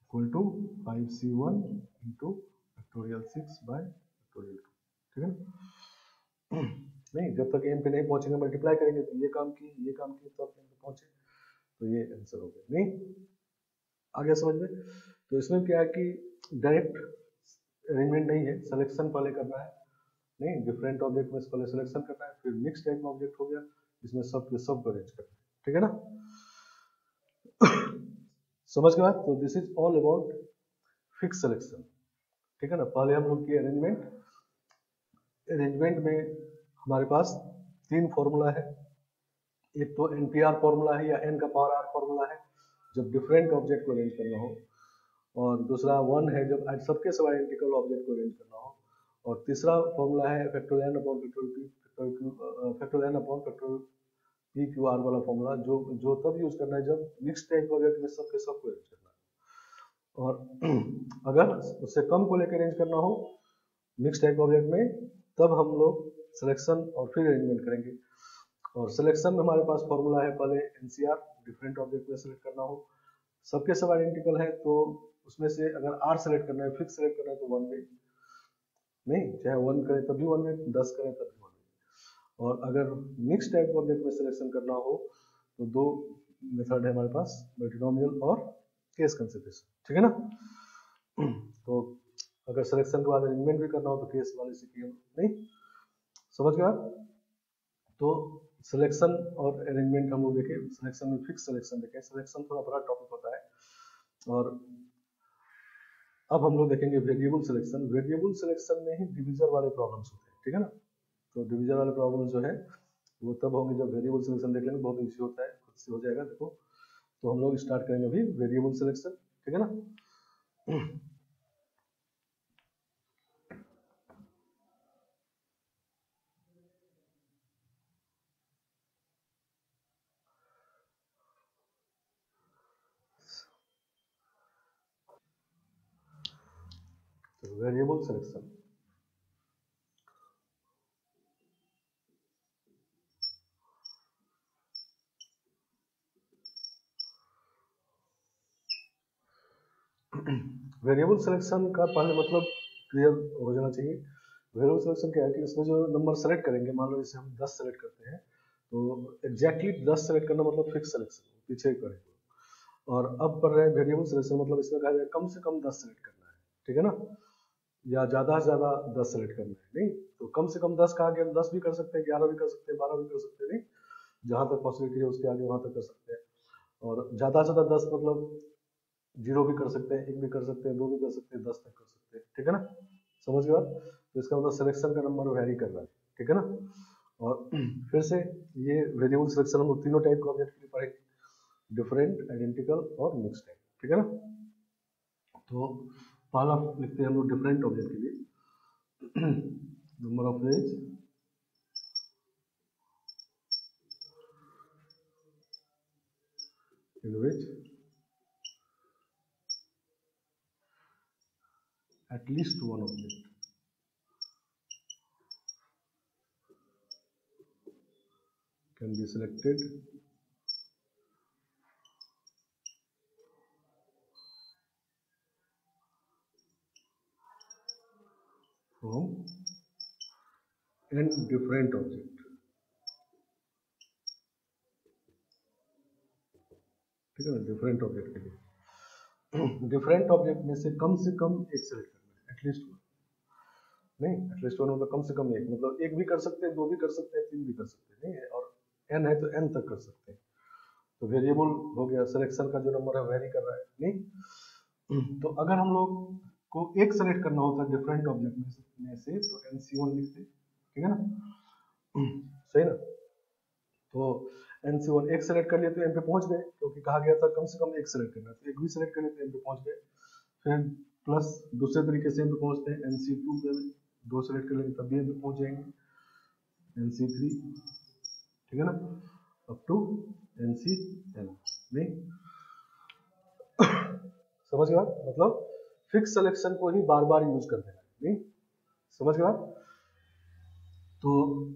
Speaker 1: equal to 5C1 into factorial 6 by factorial 2, ठीक है ना। नहीं जब तक m पे नहीं पहुंचेंगे मल्टीप्लाई करेंगे तो ये काम की तब m पे पहुंचे, तो ये आंसर हो गया, नहीं आ गया समझ में। तो इसमें क्या है कि डायरेक्ट अरेंजमेंट नहीं है, सिलेक्शन पहले करना है, नहीं डिफरेंट ऑब्जेक्ट में पहले सिलेक्शन करना है, फिर मिक्स टाइप में ऑब्जेक्ट हो गया जिसमें सब के सब अरेंज करना है, ठीक है ना समझ के बाद। तो this is all about fix selection, ठीक है ना। पहले हम लोग की अरेंजमेंट में हमारे पास 3 फॉर्मूला है, एक तो NPR फॉर्मूला है या n का पावर r फॉर्मूला है जब डिफरेंट ऑब्जेक्ट को अरेंज करना हो, और दूसरा 1 है जब सबके सब आइडेंटिकल ऑब्जेक्ट को अरेंज करना हो, और तीसरा फॉर्मूला है factorial n upon factorial n upon factorial PQR वाला फॉर्मूला जो तब यूज करना है जब मिक्स टाइप ऑब्जेक्ट में सबके सब को अरेंज करना है, और अगर उससे कम को लेकर अरेंज करना हो मिक्स टाइप ऑब्जेक्ट में तब हम लोग सिलेक्शन और फिर अरेंजमेंट करेंगे। और सिलेक्शन में हमारे पास फॉर्मूला है पहले NCR, डिफरेंट ऑब्जेक्ट में सेलेक्ट करना हो, सबके सब आइडेंटिकल है तो उसमें से अगर R सेलेक्ट करना है, फिक्स सेलेक्ट करना है तो 1 वे, नहीं चाहे 1 करें तभी 1 वे, 10 करें तभी 1 वे। और अगर मिक्स टाइप ऑब्जेक्ट में सिलेक्शन करना हो तो 2 मेथड है हमारे पास, बाइनोमियल और केस कंसिडरेशन, ठीक है ना तो अगर सिलेक्शन के बाद अरेंजमेंट भी करना हो तो केस वाले से किया, नहीं समझ गया। तो सिलेक्शन और अरेंजमेंट हम लोग देखें, सिलेक्शन में फिक्स सिलेक्शन देखें, सिलेक्शन थोड़ा बड़ा टॉपिक होता है। और अब हम लोग देखेंगे वेरिएबल सिलेक्शन। वेरिएबल सिलेक्शन में ही डिवीजर वाले प्रॉब्लम्स होते हैं, ठीक है ना। तो डिवीजर वाले प्रॉब्लम्स जो है वो तब होंगे जब वेरिएबल सिलेक्शन देख लेंगे, बहुत ईजी होता है, खुद से हो जाएगा देखो। तो हम लोग स्टार्ट करेंगे अभी वेरिएबल सिलेक्शन, ठीक है ना तो वेरिएबल सिलेक्शन वेरिएबल सिलेक्शन का पहले मतलब क्लियर हो जाना चाहिए। वेरिएबल सिलेक्शन क्या है कि इसमें जो नंबर सेलेक्ट करेंगे, मान लो जैसे हम 10 सेलेक्ट करते हैं, तो एग्जैक्टली 10 सेलेक्ट करना मतलब फिक्स सिलेक्शन, पीछे ही करेंगे। और अब कर रहे हैं वेरिएबल सिलेक्शन, मतलब इसमें कहा जाए कम से कम 10 सेलेक्ट करना है, ठीक है ना, या ज़्यादा से ज़्यादा 10 सेलेक्ट करना है, नहीं तो कम से कम 10 का आगे हम 10 भी कर सकते हैं, 11 भी कर सकते हैं, 12 भी कर सकते हैं, नहीं जहाँ तक पॉसिबिलिटी है उसके आगे वहाँ तक कर सकते हैं। और ज़्यादा से ज़्यादा 10 मतलब 0 भी कर सकते हैं, 1 भी कर सकते हैं, 2 भी कर सकते हैं, 10 तक कर सकते हैं, ठीक है ना, समझ गए आप। तो इसका मतलब सिलेक्शन का नंबर वेरी कर रहा है, ठीक है ना। और फिर से ये वेरिएबल सिलेक्शन हम तीनों टाइप के ऑब्जेक्ट के लिए पढ़ेंगे, डिफरेंट, आइडेंटिकल और मिक्स टाइप, ठीक है ना। तो पहला लिखते हैं हम लोग डिफरेंट ऑब्जेक्ट के लिए, number of ways in which at least one object can be selected from n different object, ठीक है ना, डिफरेंट ऑब्जेक्ट के लिए डिफरेंट ऑब्जेक्ट में से कम एक सेलेक्ट करना है, एटलीस्ट वन, नहीं एटलीस्ट वन मतलब कम से कम एक, मतलब एक भी कर सकते हैं, दो भी कर सकते हैं, तीन भी कर सकते हैं, नहीं और n है तो n तक कर सकते हैं। तो वेरिएबल हो गया, सिलेक्शन का जो नंबर है वेरी कर रहा है, नहीं तो अगर हम लोग को एक सेलेक्ट करना होता है डिफरेंट ऑब्जेक्ट में से तो NC1 लिखते, ठीक है ना, सही ना। तो NC1 एक सेलेक्ट कर लिए तो m पे पहुंच गए, क्योंकि कहा गया था कम से कम एक सेलेक्ट करना है, तो एक भी सेलेक्ट कर लिए तो m पे पहुंच गए। फिर प्लस दूसरे तरीके से m पे पहुंचते हैं, NC2 पे दो सेलेक्ट कर लेंगे तब भी m पे पहुंच जाएंगे, NC3, ठीक है ना, अप टू NCn, नहीं समझ गए आप, मतलब फिक्स सिलेक्शन को ही बार बार यूज कर देना, नहीं समझ गए आप। तो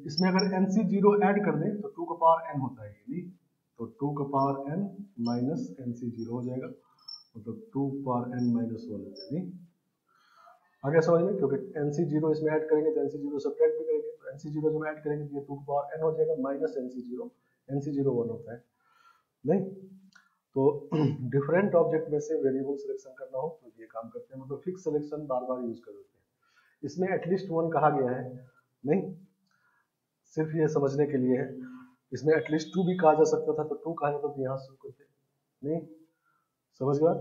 Speaker 1: इसमें अगर NC0 ऐड कर दें तो 2 का पावर n होता है, नहीं तो 2 का पावर n माइनस NC0 हो जाएगा, मतलब 2 पावर n माइनस 1 होता है, नहीं आ गया समझ में, क्योंकि NC0 इसमें ऐड करेंगे तो NC0 सब्ट्रैक्ट भी करेंगे, तो NC0 जब ऐड करेंगे तो ये 2 का पावर n हो जाएगा माइनस NC0, NC0 1 होता है, नहीं तो डिफरेंट ऑब्जेक्ट में से वेरिएबल सिलेक्शन करना हो तो ये काम करते हैं, मतलब फिक्स सिलेक्शन बार बार यूज कर देते हैं। इसमें एटलीस्ट वन कहा गया है, नहीं सिर्फ ये समझने के लिए है, इसमें एटलीस्ट टू भी कहा जा सकता था, तो टू कहा जाता तो यहाँ शुरू करते, नहीं समझ गया,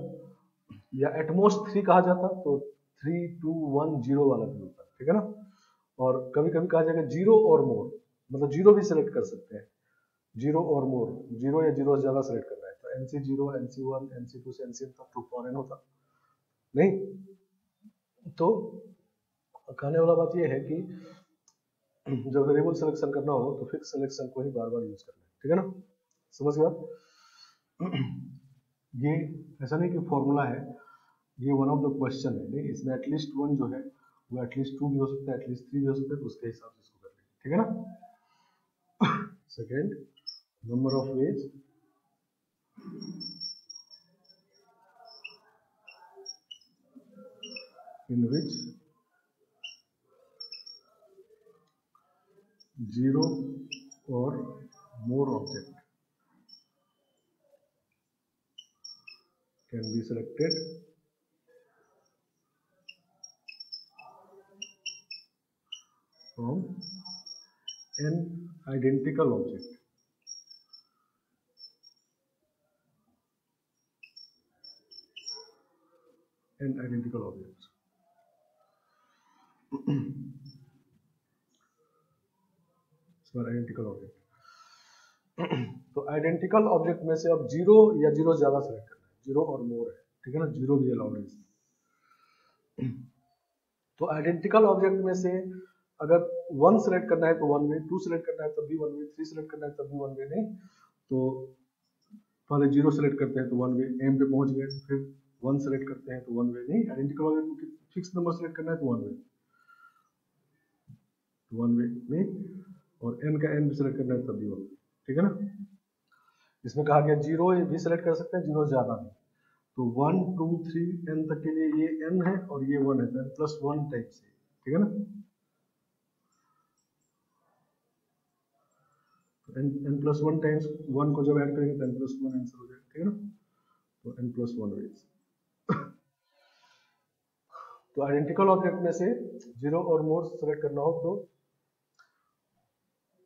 Speaker 1: या एटमोस्ट थ्री कहा जाता तो 3 2 1 0 वाला भी होता, ठीक है ना। और कभी कभी कहा जाएगा जीरो और मोर, मतलब जीरो भी सिलेक्ट कर सकते हैं, जीरो और मोर, जीरो या जीरो से ज्यादा सिलेक्ट करना है तो NC0 NC1 NC2 से NCn तक 2 पावर n होता, नहीं तो कहने वाला बात ये है कि जब वेरिएबल सिलेक्शन करना हो तो फिक्स सिलेक्शन को ही बार बार यूज करना है, ठीक है ना, समझ गए आप। ये ऐसा नहीं कि फॉर्मूला है, ये वन ऑफ द क्वेश्चन है, नहीं इसमें एटलीस्ट वन जो है वो एटलीस्ट टू भी हो सकता है, एटलीस्ट थ्री भी हो सकता है, तो उसके हिसाब से इसको कर लेंगे, ठीक है ना। Second, number of ways in which zero or more object can be selected from an identical object, an identical object identical object. तो आइडेंटिकल ऑब्जेक्ट में से अब जीरो या जीरो ज्यादा सेलेक्ट करना है, जीरो और मोर है, ठीक है ना, जीरो भी अलाउड है। तो आइडेंटिकल ऑब्जेक्ट में से अगर वन सेलेक्ट करना है तो वन वे, टू सेलेक्ट करना है तब भी वन वे, थ्री सेलेक्ट करना है तब भी वन वे, नहीं तो पहले जीरो सेलेक्ट करते हैं तो वन वे, एम पे पहुंच गए, फिर वन सेलेक्ट करते हैं तो वन वे, नहीं आइडेंटिकल ऑब्जेक्ट में फिक्स नंबर सेलेक्ट करना है तो वन वे, नहीं और n का n भी सेलेक्ट करना है तब भी वन वे, ठीक है ना। इसमें कहा गया जीरो भी सेलेक्ट कर सकते हैं, जीरो ज्यादा भी, तो 1 2 3 n तक के लिए ये n है और ये 1 है, तो n+1 टाइप से, ठीक है ना। n+1 टाइम्स 1 को जब ऐड करेंगे तो n+1 आंसर हो जाएगा, ठीक है ना। तो n+1 वेज। तो आइडेंटिकल ऑब्जेक्ट में से 0 और मोर सेलेक्ट करना हो तो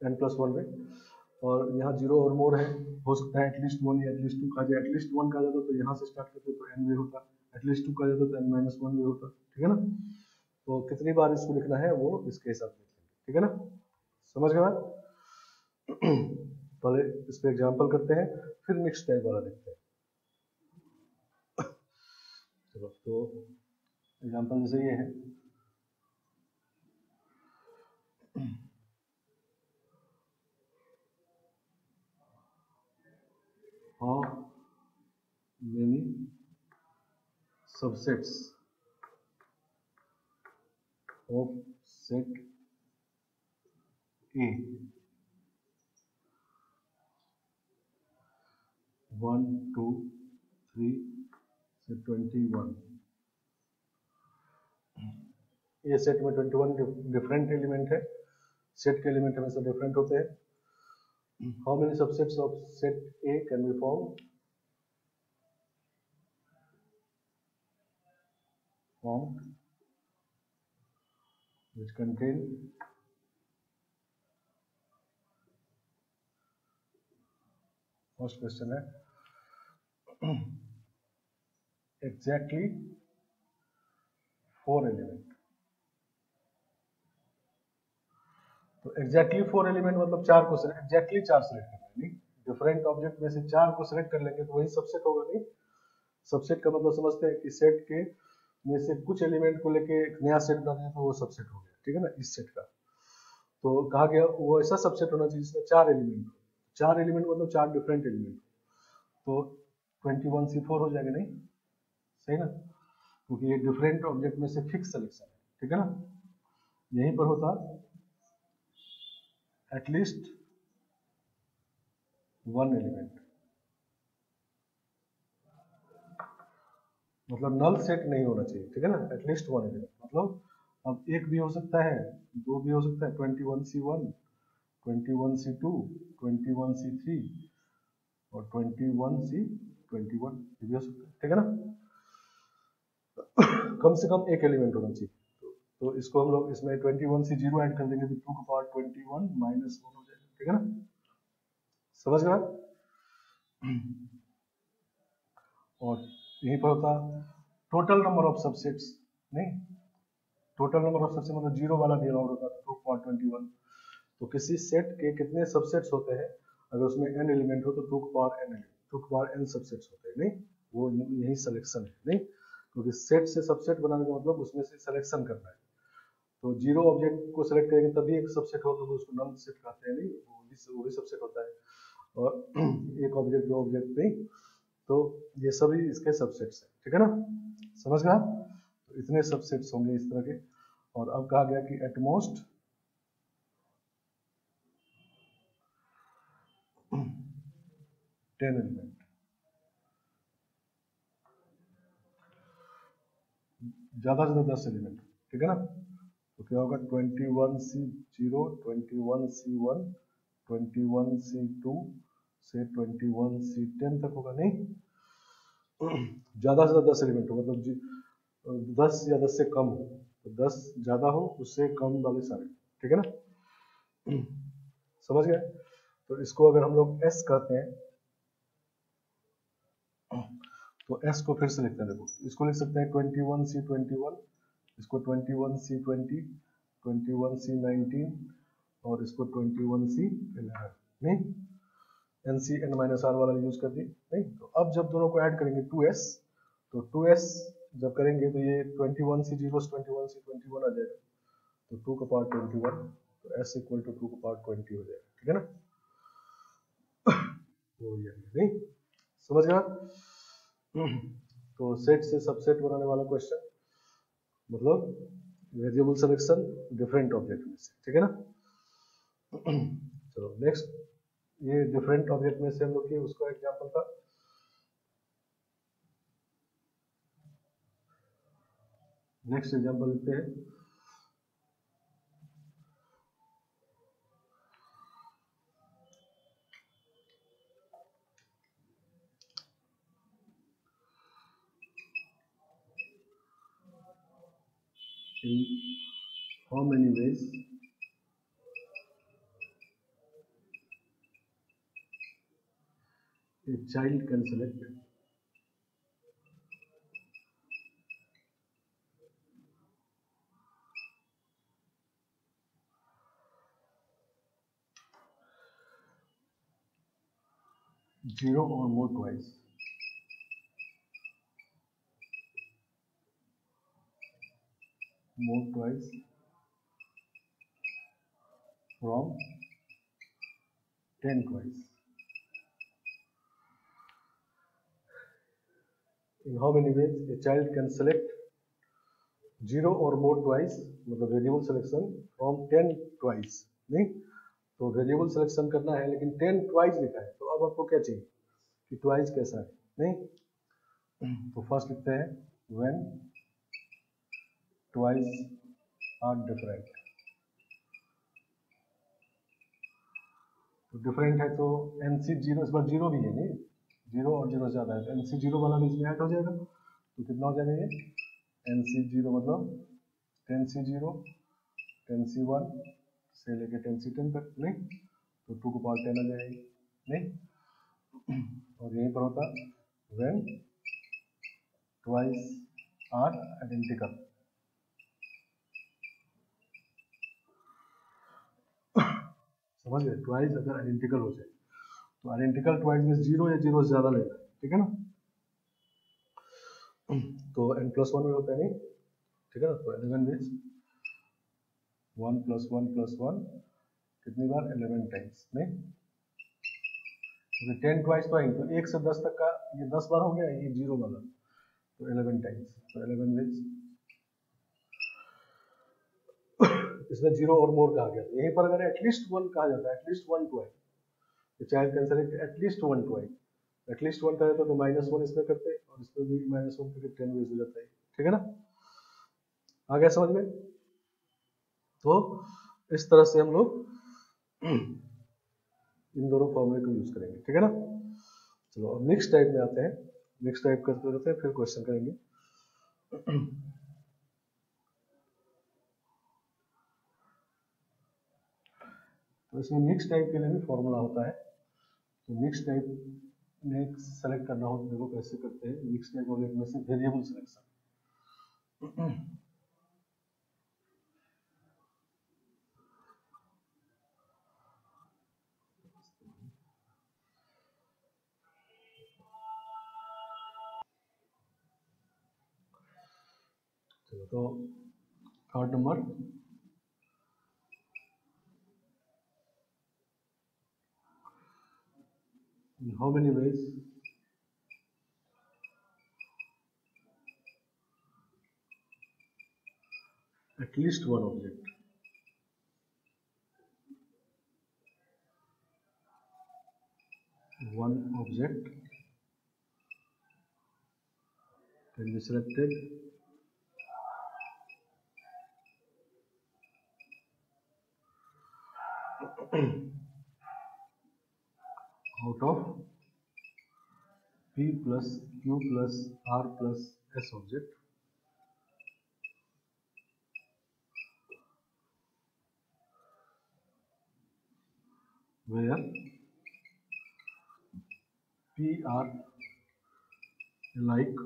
Speaker 1: n+1 वे, और यहाँ 0 और मोर है, हो सकता है एटलीस्ट 1 या एटलीस्ट 2 कहा जाए। एटलीस्ट 1 कहा जाता तो यहाँ से स्टार्ट करते तो n वे होता, एटलीस्ट 2 कहा जाता तो n-1 वे होता, ठीक है ना। तो कितनी बार इसको लिखना है वो इसके हिसाब से, ठीक है ना, समझ गए बात। पहले इस पे एग्जांपल करते हैं, फिर नेक्स्ट टाइप वाला देखते हैं। चलो, तो एग्जांपल जैसे ये है, how many subsets of set A, 1 2 3 से 21, ये सेट में 21 डिफरेंट एलिमेंट है, सेट के एलिमेंट हमेशा डिफरेंट होते हैं। How many subsets of set A can be formed which contain first question है एग्जैक्टली 4 एलिमेंट। तो एग्जैक्टली 4 एलिमेंट मतलब 4 को एग्जैक्टली 4 सेलेक्ट करना है, नहीं डिफरेंट ऑब्जेक्ट में से 4 को सेलेक्ट कर लेंगे तो वही सबसेट होगा। नहीं, सबसेट का मतलब समझते हैं कि सेट के में से कुछ एलिमेंट को लेके एक नया सेट बना दें तो वो सबसेट हो गया, ठीक है ना, इस सेट का। तो कहा गया वो ऐसा सबसेट होना चाहिए जिसमें 4 एलिमेंट हो, 4 एलिमेंट मतलब 4 डिफरेंट एलिमेंट, तो 21C4 हो जाएगा। नहीं, सही ना, क्योंकि ये डिफरेंट ऑब्जेक्ट में से फिक्स सिलेक्शन है, ठीक है ना। यहीं पर होता एटलीस्ट 1 एलिमेंट, मतलब नल सेट नहीं होना चाहिए, ठीक है ना, एटलीस्ट 1 एलिमेंट मतलब अब एक भी हो सकता है, दो भी हो सकता है, 21C1 21C2 21C3 और 21C21 ये भी हो सकता है, ठीक है ना। कम से कम एक एलिमेंट होना चाहिए। तो इसको हम लोग इसमें 21C0 ऐड कर देंगे तो 2 की पावर 21 -1 हो जाएगा, ठीक है ना, समझ गए। और यहीं पर होता टोटल नंबर ऑफ सबसेट्स, नहीं टोटल नंबर ऑफ सबसेट मतलब 0 वाला भी अलाउड होता है, 2 की पावर 21। तो किसी सेट के कितने सबसेट्स होते हैं, अगर उसमें n एलिमेंट हो तो 2 की पावर n, 2 की पावर n सबसेट्स होते हैं। नहीं, वो यही सिलेक्शन है। नहीं, क्योंकि सेट से सबसेट बनाने का मतलब उसमें से सिलेक्शन करना है। तो 0 ऑब्जेक्ट को सिलेक्ट करेंगे तभी एक सबसेट होगा, तो उसको नल सेट कहते हैं। नहीं, वो भी सबसेट होता है। और एक ऑब्जेक्ट, दो ऑब्जेक्ट, नहीं, तो ये सभी इसके सबसेट्स हैं, ठीक है ना, समझ गए आप। तो इतने सबसेट्स होंगे इस तरह के। और अब कहा गया कि एटमोस्ट 10 एलिमेंट, ज्यादा से ज्यादा 10 एलिमेंट, ठीक है ना। तो क्या होगा 21C0 21C1 21C2 से 21C10 तक होगा। नहीं, ज्यादा से ज्यादा 10 एलिमेंट हो, मतलब 10 या 10 से कम हो, तो 10 ज्यादा हो उससे कम वाले सारे, ठीक है ना, समझ गए। तो इसको अगर हम लोग S कहते हैं तो S को फिर से लिखते हैं, देखो इसको लिख सकते हैं 21C21, इसको 21C20 21C19 और इसको 21C11। नहीं, NC n-r वाला यूज कर दी। नहीं, तो अब जब दोनों को ऐड करेंगे 2S, तो 2S जब करेंगे तो ये 21C0 से 21C21 आ जाएगा, तो 2 का पावर 21, तो S इक्वल टू 2 का पावर 20 हो जाएगा, ठीक है ना। तो ये नहीं, समझ गया। तो सेट से सबसेट बनाने वाला क्वेश्चन मतलब वेरिएबल सिलेक्शन डिफरेंट ऑब्जेक्ट में से, ठीक है ना। चलो नेक्स्ट, ये डिफरेंट ऑब्जेक्ट में से हम लोग की उसका एग्जांपल था। नेक्स्ट एग्जांपल लिखते हैं, in how many ways a child can select 0 or more twice from 10 twice. In how many ways a child can select 0 or more twice, मतलब वेरिएबल सिलेक्शन फ्रॉम 10 ट्वाइस, नहीं तो variable selection करना है लेकिन 10 twice लिखा है, तो अब आपको क्या चाहिए कि ट्वाइस कैसा है, नहीं तो फर्स्ट लिखते हैं व्हेन ट्वाइस आर डिफरेंट। तो डिफरेंट है तो एनसी 0, इस बार 0 भी है, नहीं 0 और 0 ज़्यादा है तो एनसी 0 वाला भी इसमें ऐड हो जाएगा, तो कितना हो जाएगा ये एनसी 0 मतलब 10C0 10C1 से लेके 10C10 तक, नहीं तो 2 को पावर 10 आ जाएगी, नहीं और यहीं पर होता व्हेन ट्वाइस आर आइडेंटिकल। समझ गए, ट्वाइस अगर आइडेंटिकल हो जाए तो आइडेंटिकल ट्वाइस में 0 या 0 से ज़्यादा लेना है, ठीक है ना, तो n+1 में होता है, नहीं ठीक है ना, तो 11 मीन्स 1 + 1 + 1 कितनी बार 11 टाइम्स, नहीं क्योंकि 10 ट्वाइस तो आएंगे, तो 1 से 10 तक का ये 10 बार हो गया, ये 0 वाला तो 11 टाइम्स, तो 11 मीन्स इसमें 0 और मोर कहा गया, यहीं पर अगर एटलीस्ट 1 कहा जाता है, एटलीस्ट 1 ट्वाइस, तो child can select at least 1 twice, at least 1 कहे तो -1 इसमें करते और इसमें भी -1 करके 10 वेज हो जाता है, ठीक है ना, आ गया समझ में। तो इस तरह से हम लोग इन दोनों फॉर्मूले को यूज करेंगे, ठीक है ना। चलो अब नेक्स्ट टाइप में आते हैं, नेक्स्ट टाइप करते रहते हैं फिर क्वेश्चन करेंगे। तो इसमें मिक्स टाइप के लिए भी फॉर्मूला होता है, तो मिक्स टाइप में सेलेक्ट करना हो तो देखो कैसे करते हैं, मिक्स टाइप ऑब्जेक्ट में से वेरिएबल सिलेक्शन। चलो तो third number, in how many ways at least one object can be selected out of P plus Q plus R plus S object where P are alike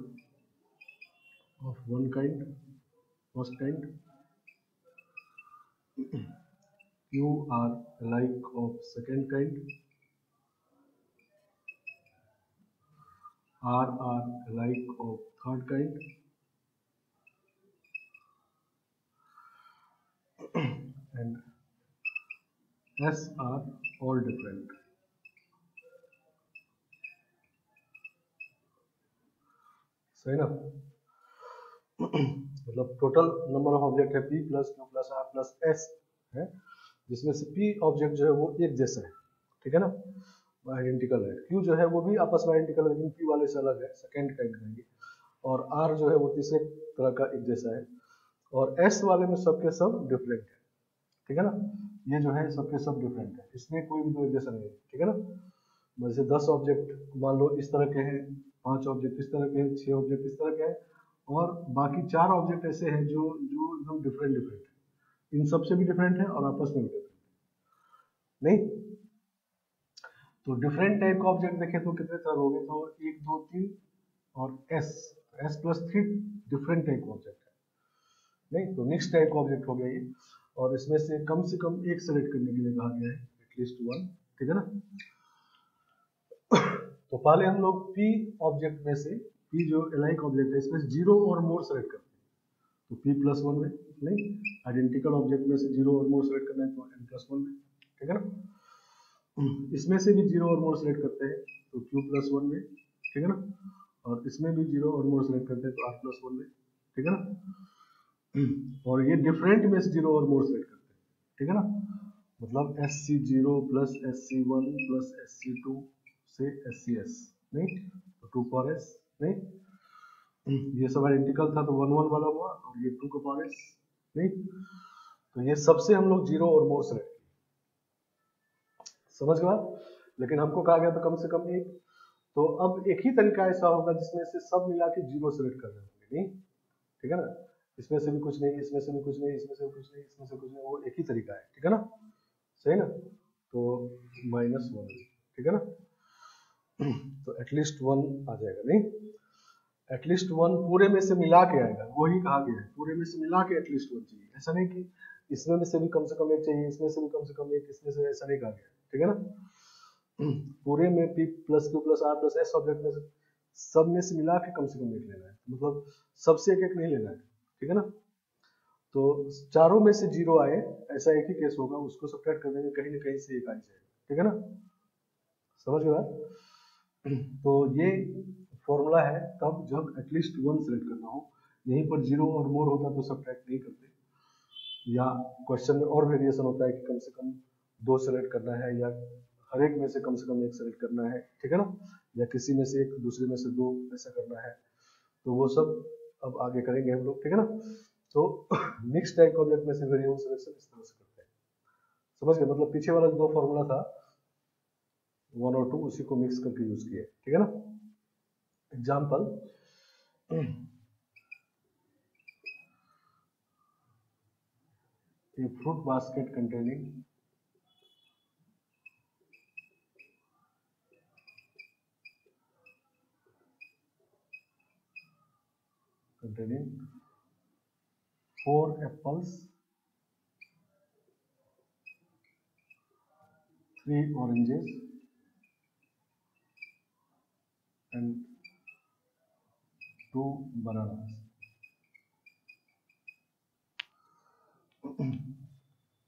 Speaker 1: of one kind, first kind, Q are alike of second kind, R are alike of third kind, and S are all different. सही ना, मतलब total number of object है P plus Q plus R plus S है, जिसमें से P object जो है वो एक जैसा है, ठीक है ना, आइडेंटिकल है, Q जो है वो भी आपस में आइडेंटिकल है लेकिन P वाले से अलग है, सेकेंड काइंड का ये, और R जो है वो तीसरे तरह का एक जैसा है, और S वाले में सबके सब डिफरेंट है, ठीक है ना, ये जो है सबके सब डिफरेंट है, इसमें कोई भी दो एक जैसा नहीं है, ठीक है ना, जैसे 10 ऑब्जेक्ट मान लो इस तरह के हैं, 5 ऑब्जेक्ट इस तरह के हैं, 6 ऑब्जेक्ट इस तरह के हैं, और बाकी 4 ऑब्जेक्ट ऐसे हैं जो जो एकदम डिफरेंट डिफरेंट है, इन सबसे भी डिफरेंट है और आपस में भी डिफरेंट नहीं। तो डिफरेंट टाइप का ऑब्जेक्ट देखें तो कितने तरह हो गए, तो 1 2 3 और s प्लस 3 डिफरेंट टाइप का ऑब्जेक्ट है नहीं। तो मिक्स टाइप का ऑब्जेक्ट हो गया ये, और इसमें से कम एक सेलेक्ट करने के लिए कहा गया है एटलीस्ट 1, ठीक है ना। तो पहले हम लोग p ऑब्जेक्ट में से, p जो एलाइक ऑब्जेक्ट है इसमें 0 और मोर सेलेक्ट करते हैं, तो p प्लस 1 में नहीं, आइडेंटिकल ऑब्जेक्ट में से 0 और मोर सेलेक्ट करना है तो n प्लस 1 में, ठीक है ना। इसमें से भी 0 और मोर सेलेक्ट करते हैं तो q प्लस 1 में, ठीक है ना। और इसमें भी 0 और मोर सेलेक्ट करते हैं तो r प्लस 1 में, ठीक है ना। और ये डिफरेंट में से 0 और मोर सेलेक्ट करते हैं, ठीक है ना। मतलब sc0 plus sc1 plus sc2 से scs नहीं, तो 2 पावर s नहीं, ये सब आइडेंटिकल था तो 1 1 वाला हुआ, और ये 2 का पावर s नहीं। तो ये सबसे हम लोग 0 और मोर सेलेक्ट, समझ गया। लेकिन हमको कहा गया था कम से कम एक, तो अब एक ही तरीका ऐसा होगा जिसमें से सब मिला के 0 सेलेक्ट कर रहे होंगे नहीं, ठीक है ना। इसमें से भी कुछ नहीं, इसमें से भी कुछ नहीं, इसमें से भी कुछ नहीं, इसमें से कुछ नहीं, वो एक ही तरीका है, ठीक है ना, सही ना। तो -1, ठीक है ना। तो एटलीस्ट 1 आ जाएगा नहीं, एटलीस्ट 1 पूरे में से मिला के आएगा, वही कहा गया है पूरे में से मिला के एटलीस्ट 1 चाहिए, ऐसा नहीं कि इसमें से भी कम से कम एक चाहिए, इसमें से भी कम से कम एक, इसमें से, ऐसा नहीं कहा गया, ठीक है ना। पूरे में p plus q plus r plus s object में से सब में से मिला के कम से कम एक लेना है, मतलब सबसे एक एक नहीं लेना है, ठीक है ना। तो चारों में से 0 आए ऐसा एक ही केस होगा, उसको सब्ट्रैक्ट कर देंगे, कहीं ना कहीं से एक आ जाएगा, ठीक है ना, समझ गए। तो ये फॉर्मूला है तब जब एटलीस्ट 1 सेलेक्ट करना हो, यहीं पर 0 और मोर होता तो सब्ट्रैक्ट नहीं करते, या क्वेश्चन में और वेरिएशन होता है कि कम से कम 2 सेलेक्ट करना है, या हर एक में से कम एक सेलेक्ट करना है, ठीक है ना, या किसी में से एक दूसरे में से 2 ऐसा करना है, तो वो सब अब आगे करेंगे हम लोग, ठीक है ना। तो मिक्स टाइप ऑब्जेक्ट में से वेरिएबल सिलेक्शन इस तरह से करते हैं, समझ गए। मतलब पीछे वाला जो फॉर्मूला था 1 और 2 उसी को मिक्स करके यूज किए, ठीक है ना। Example, a fruit basket containing containing 4 apples, 3 oranges and 2 bananas.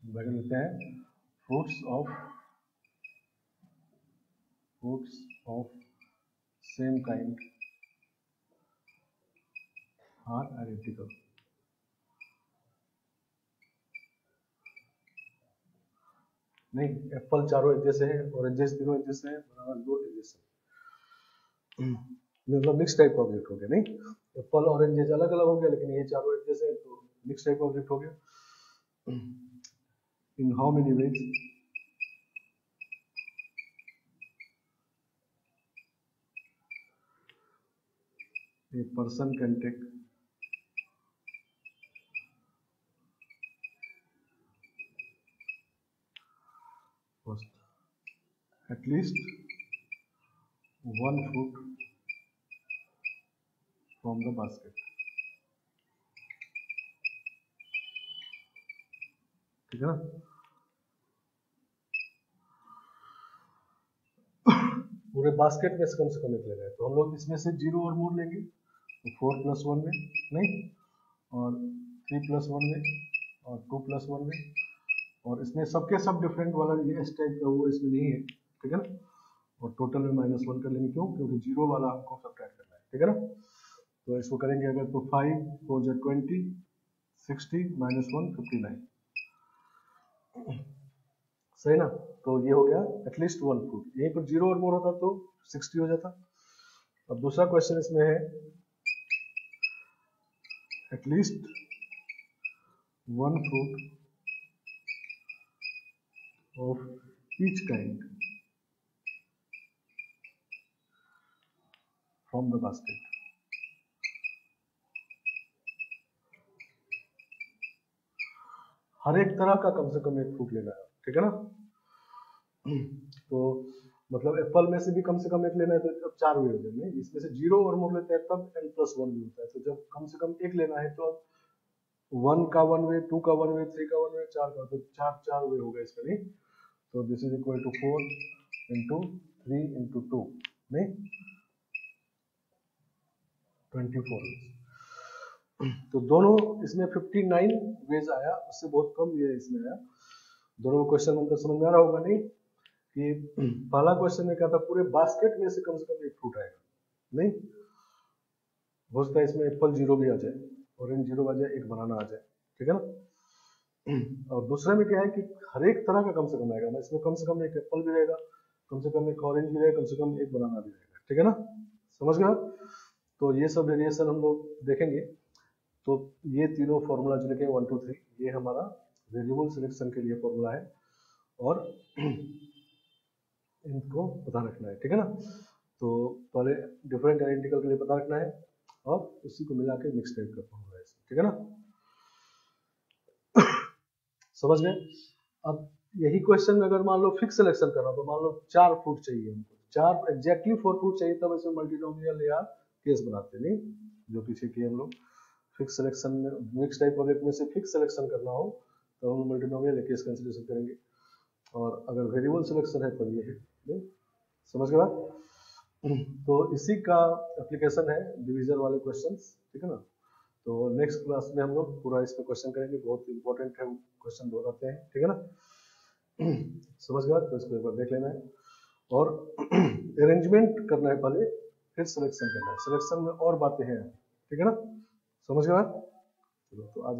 Speaker 1: बैगन लेते हैं, fruits of same kind are identical. नहीं, एप्पल चारों एक जैसे हैं, ऑरेंजेस तीनों एक जैसे हैं, बनाना 2 एक जैसे हैं। मतलब मिक्स टाइप का ऑब्जेक्ट हो गया नहीं, एप्पल ऑरेंजेस अलग अलग हो गया, लेकिन ये चारों एक जैसे हैं तो मिक्स टाइप ऑब्जेक्ट हो गया। In how many ways a person can take first at least 1 fruit from the basket, ठीक है ना। पूरे बास्केट में से कम एक ले रहे हैं, तो हम लोग इसमें से 0 और मोर लेंगे, तो 4 प्लस 1 में नहीं, और 3 प्लस 1 में, और 2 प्लस 1 में, और इसमें सबके सब डिफरेंट वाला ये इस टाइप का वो इसमें नहीं है, ठीक है ना। और टोटल में -1 कर लेंगे, क्यों, क्योंकि 0 वाला हमको सब्ट्रैक्ट करना है, ठीक है ना। तो इसको करेंगे अगर तो 5 4 20 60 -1 59, सही ना। तो ये हो गया एटलीस्ट 1 फ्रूट, यहीं पर 0 और मोर होता तो 60 हो जाता। अब दूसरा क्वेश्चन इसमें है at least 1 fruit of each kind from the basket, हर एक तरह का कम से कम एक फ्रूट लेना है, ठीक है ना। तो मतलब एप्पल में से भी कम से कम एक लेना है, तो अब 4 वे हो जाएंगे, इसमें से 0 और मोड़ लेते हैं तब n+1 भी होता है। तो जब कम से कम एक लेना है तो अब 1 का 1 वे, 2 का 1 वे, 3 का 1 वे, 4 का, तो 4 वे होगा इसका, नहीं। तो this is equal to 4 into 3 into 2 नहीं 24। तो दोनों इसमें 59 वेज आया, उससे बहुत कम ये इसमें आया। दोनों क्वेश्चन अंदर समझ में आ रहा होगा, नहीं कि पहला क्वेश्चन में क्या था, पूरे बास्केट में से कम एक फ्रूट आएगा, नहीं हो सकता है इसमें एप्पल 0 भी आ जाए, ऑरेंज 0 आ जाए, एक बनाना आ जाए, ठीक है ना। और दूसरे में क्या है कि हर एक तरह का कम से कम आएगा, ना इसमें कम से कम एक एप्पल भी रहेगा, कम से कम एक ऑरेंज भी रहेगा, कम से कम एक बनाना भी रहेगा, ठीक है ना, समझ गए। तो ये सब वेरिएशन हम लोग देखेंगे। तो ये तीनों फॉर्मूला जो लिखे 1 2 3, ये हमारा वेरिएबल सिलेक्शन के लिए फॉर्मूला है, और इनको पता रखना है, ठीक है ना। तो पहले डिफरेंट आइडेंटिकल के लिए पता रखना है, और उसी को मिला के मिक्स टाइप का फॉर्मूला है, ठीक है ना, समझ गए। अब यही क्वेश्चन में अगर मान लो फिक्स सिलेक्शन करना, तो मान लो 4 फ्रूट चाहिए हमको, 4 एग्जैक्टली 4 फ्रूट चाहिए, तब इसमें मल्टीनोमियल या केस बनाते, नहीं जो पीछे किए हम लोग। फिक्स सिलेक्शन में, मिक्स टाइप ऑब्जेक्ट में से फिक्स सिलेक्शन करना हो तो हम मल्टीनोमियल या केस कंसीडरेशन करेंगे, और अगर वेरिएबल सिलेक्शन है तो ये है, नहीं समझ के बाद। तो इसी का एप्लीकेशन है डिवीजन वाले क्वेश्चंस, ठीक है ना। तो नेक्स्ट क्लास में हम लोग पूरा इस पे क्वेश्चन करेंगे, बहुत इंपॉर्टेंट है क्वेश्चन दोहराते हैं, ठीक है ना। समझ गया, तो इसको एक बार देख लेना है, और अरेंजमेंट करना है पहले, फिर सिलेक्शन करना है। सिलेक्शन में और बातें हैं, ठीक है ना, समझ गया। चलो तो आज